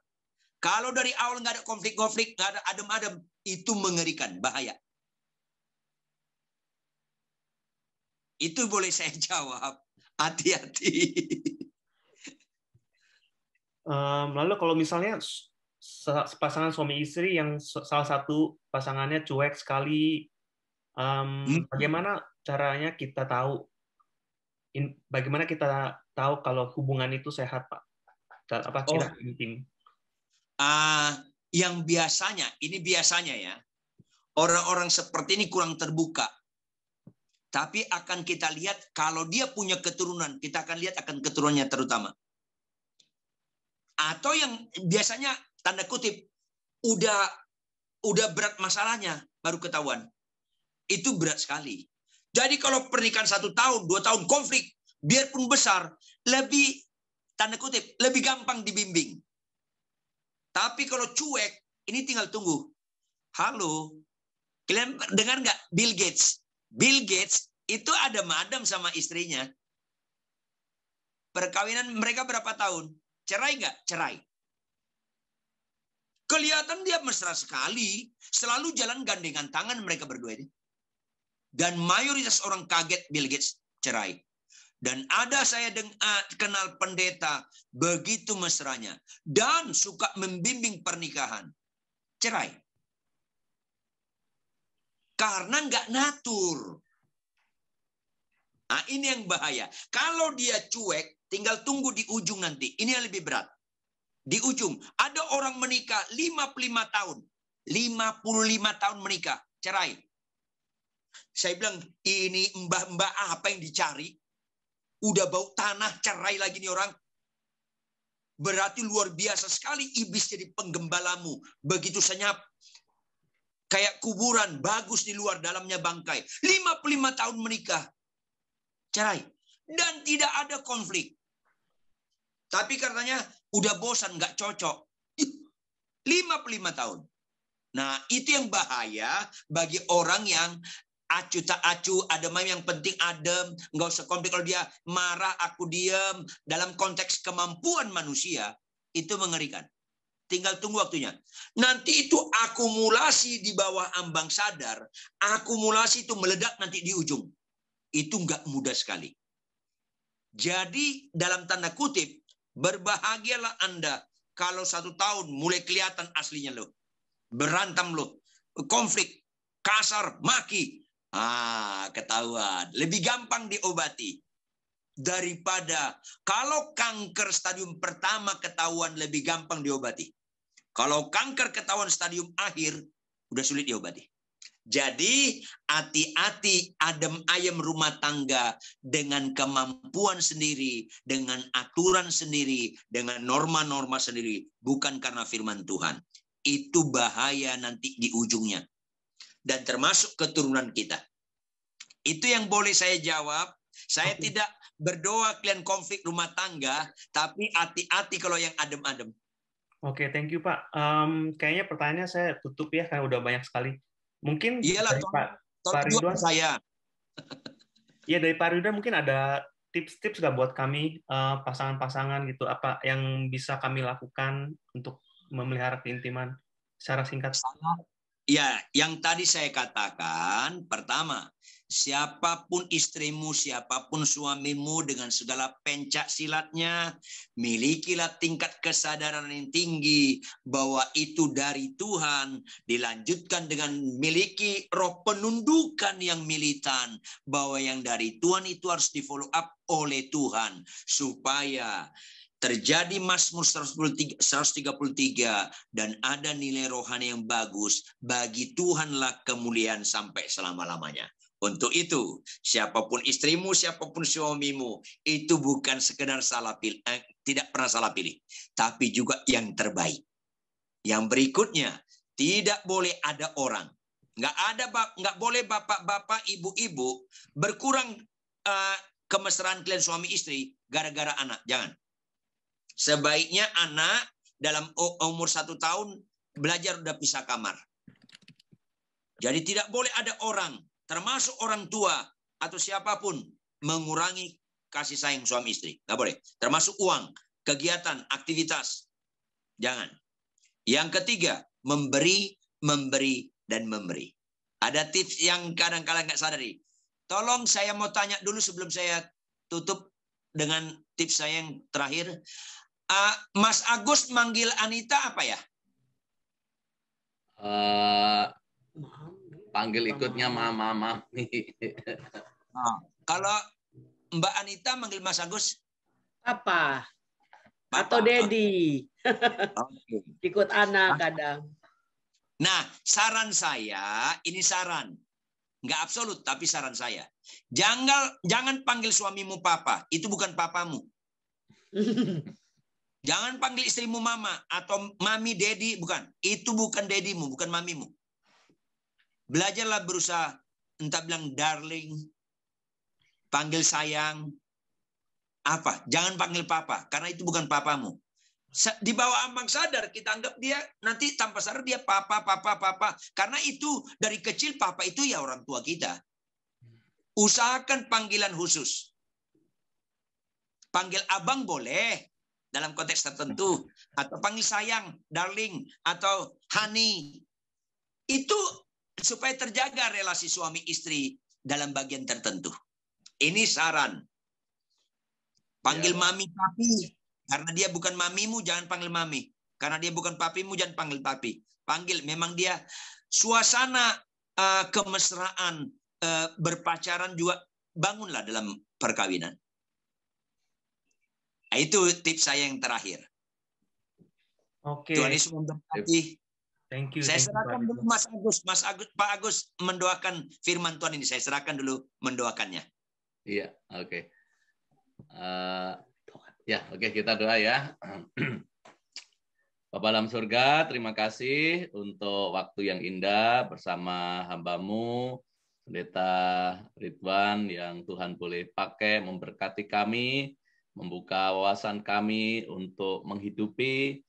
Kalau dari awal nggak ada konflik, nggak ada adem-adem, itu mengerikan, bahaya. Itu boleh saya jawab, hati-hati. Lalu kalau misalnya pasangan suami istri yang salah satu pasangannya cuek sekali, bagaimana caranya kita tahu? Bagaimana kita tahu kalau hubungan itu sehat, Pak? Apa tidak intim? Yang biasanya, ini biasanya ya, orang-orang seperti ini kurang terbuka. Tapi akan kita lihat kalau dia punya keturunan, kita akan lihat akan keturunannya terutama. Atau yang biasanya tanda kutip udah berat masalahnya baru ketahuan. Itu berat sekali. Jadi kalau pernikahan 1 tahun, 2 tahun konflik, biarpun besar, lebih tanda kutip lebih gampang dibimbing. Tapi kalau cuek, ini tinggal tunggu. Halo, kalian dengar nggak Bill Gates? Bill Gates itu adem-adem sama istrinya. Perkawinan mereka berapa tahun? Cerai nggak? Cerai. Kelihatan dia mesra sekali. Selalu jalan gandengan tangan mereka berdua ini. Dan mayoritas orang kaget Bill Gates cerai. Dan ada saya kenal pendeta begitu mesranya. Dan suka membimbing pernikahan. Cerai. Karena nggak natur. Nah, ini yang bahaya. Kalau dia cuek, tinggal tunggu di ujung nanti. Ini yang lebih berat. Di ujung. Ada orang menikah 55 tahun. 55 tahun menikah. Cerai. Saya bilang, ini mbak-mbak apa yang dicari? Udah bau tanah, cerai lagi nih orang. Berarti luar biasa sekali iblis jadi penggembalamu. Begitu senyap. Kayak kuburan, bagus di luar, dalamnya bangkai. 55 tahun menikah. Cerai. Dan tidak ada konflik. Tapi katanya udah bosan, nggak cocok. 55 tahun. Nah, itu yang bahaya bagi orang yang acu tak acu, adem yang penting adem, nggak usah konflik. Kalau dia marah, aku diam. Dalam konteks kemampuan manusia, itu mengerikan. Tinggal tunggu waktunya. Nanti itu akumulasi di bawah ambang sadar, akumulasi itu meledak nanti di ujung. Itu nggak mudah sekali. Jadi dalam tanda kutip, berbahagialah Anda kalau 1 tahun mulai kelihatan aslinya lo. Berantem lo, konflik, kasar, maki. Ketahuan. Lebih gampang diobati. Daripada kalau kanker stadium pertama ketahuan lebih gampang diobati. Kalau kanker ketahuan stadium akhir, udah sulit diobati. Jadi hati-hati adem ayem rumah tangga dengan kemampuan sendiri, dengan aturan sendiri, dengan norma-norma sendiri. Bukan karena firman Tuhan. Itu bahaya nanti di ujungnya. Dan termasuk keturunan kita. Itu yang boleh saya jawab. Saya tidak berdoa kalian konflik rumah tangga, tapi hati-hati kalau yang adem-adem. Oke, thank you Pak. Kayaknya pertanyaannya saya tutup ya, karena udah banyak sekali. Mungkin Iyalah, dari Pak tolong Ridwan, saya. ya dari Pak Ridwan mungkin ada tips-tips nggak buat kami pasangan-pasangan gitu, apa yang bisa kami lakukan untuk memelihara keintiman secara singkat? Ya, yang tadi saya katakan, pertama, siapapun istrimu, siapapun suamimu dengan segala pencak silatnya, milikilah tingkat kesadaran yang tinggi bahwa itu dari Tuhan, dilanjutkan dengan miliki roh penundukan yang militan, bahwa yang dari Tuhan itu harus di-follow up oleh Tuhan, supaya terjadi Mazmur 133 dan ada nilai rohani yang bagus, bagi Tuhanlah kemuliaan sampai selama-lamanya. Untuk itu, siapapun istrimu, siapapun suamimu, itu bukan sekedar salah pilih, tidak pernah salah pilih, tapi juga yang terbaik. Yang berikutnya, tidak boleh ada orang, nggak boleh bapak-bapak, ibu-ibu berkurang kemesraan kalian suami istri gara-gara anak, jangan. Sebaiknya anak dalam umur 1 tahun belajar udah pisah kamar. Jadi tidak boleh ada orang, termasuk orang tua atau siapapun, mengurangi kasih sayang suami istri. Nggak boleh. Termasuk uang, kegiatan, aktivitas. Jangan. Yang ketiga, memberi, dan memberi. Ada tips yang kadang-kadang nggak sadari. Tolong saya mau tanya dulu sebelum saya tutup dengan tips saya yang terakhir. Mas Agus manggil Anita apa ya? Panggil ikutnya Mama. Kalau Mbak Anita manggil Mas Agus? Apa? Atau Dedi. Ikut anak kadang. Nah, saran saya, ini saran. Nggak absolut, tapi saran saya. Jangan panggil suamimu papa. Itu bukan papamu. Jangan panggil istrimu mama atau mami, dedi, bukan. Itu bukan dedimu, bukan mamimu. Belajarlah berusaha, entah bilang darling, panggil sayang, apa. Jangan panggil papa, karena itu bukan papamu. Di bawah ambang sadar, kita anggap dia, nanti tanpa sadar dia papa. Karena itu, dari kecil papa itu ya orang tua kita. Usahakan panggilan khusus. Panggil abang boleh, dalam konteks tertentu, atau panggil sayang, darling, atau honey. Itu supaya terjaga relasi suami istri dalam bagian tertentu. Ini saran. Panggil mami, papi. Karena dia bukan mamimu, jangan panggil mami. Karena dia bukan papimu, jangan panggil papi. Panggil, memang dia suasana kemesraan, berpacaran juga bangunlah dalam perkawinan. Nah, itu tips saya yang terakhir. Oke. Tuhan Yesus memberkati. Thank you. Saya serahkan dulu Pak Agus mendoakan firman Tuhan ini. Saya serahkan dulu mendoakannya. Iya, oke. Oke, kita doa ya. Bapa dalam surga, terima kasih untuk waktu yang indah bersama hamba-Mu, Pendeta Ridwan, yang Tuhan boleh pakai memberkati kami, membuka wawasan kami untuk menghidupi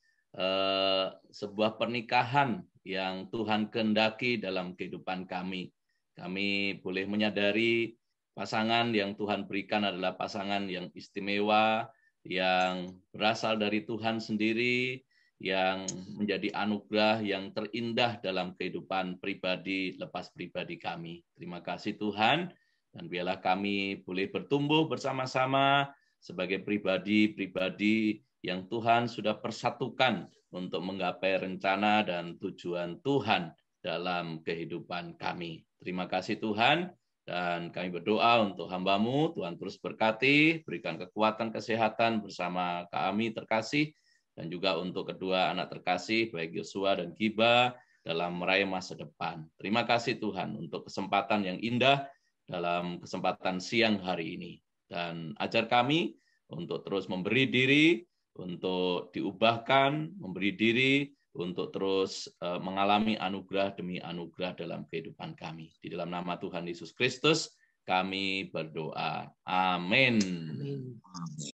sebuah pernikahan yang Tuhan kehendaki dalam kehidupan kami. Kami boleh menyadari pasangan yang Tuhan berikan adalah pasangan yang istimewa, yang berasal dari Tuhan sendiri, yang menjadi anugerah yang terindah dalam kehidupan pribadi lepas pribadi kami. Terima kasih Tuhan, dan biarlah kami boleh bertumbuh bersama-sama sebagai pribadi-pribadi yang Tuhan sudah persatukan untuk menggapai rencana dan tujuan Tuhan dalam kehidupan kami. Terima kasih Tuhan, dan kami berdoa untuk hamba-Mu, Tuhan terus berkati, berikan kekuatan kesehatan bersama kami terkasih, dan juga untuk kedua anak terkasih, baik Yosua dan Giba, dalam meraih masa depan. Terima kasih Tuhan untuk kesempatan yang indah dalam kesempatan siang hari ini. Dan ajar kami untuk terus memberi diri, untuk diubahkan, memberi diri, untuk terus mengalami anugerah demi anugerah dalam kehidupan kami. Di dalam nama Tuhan Yesus Kristus, kami berdoa. Amin.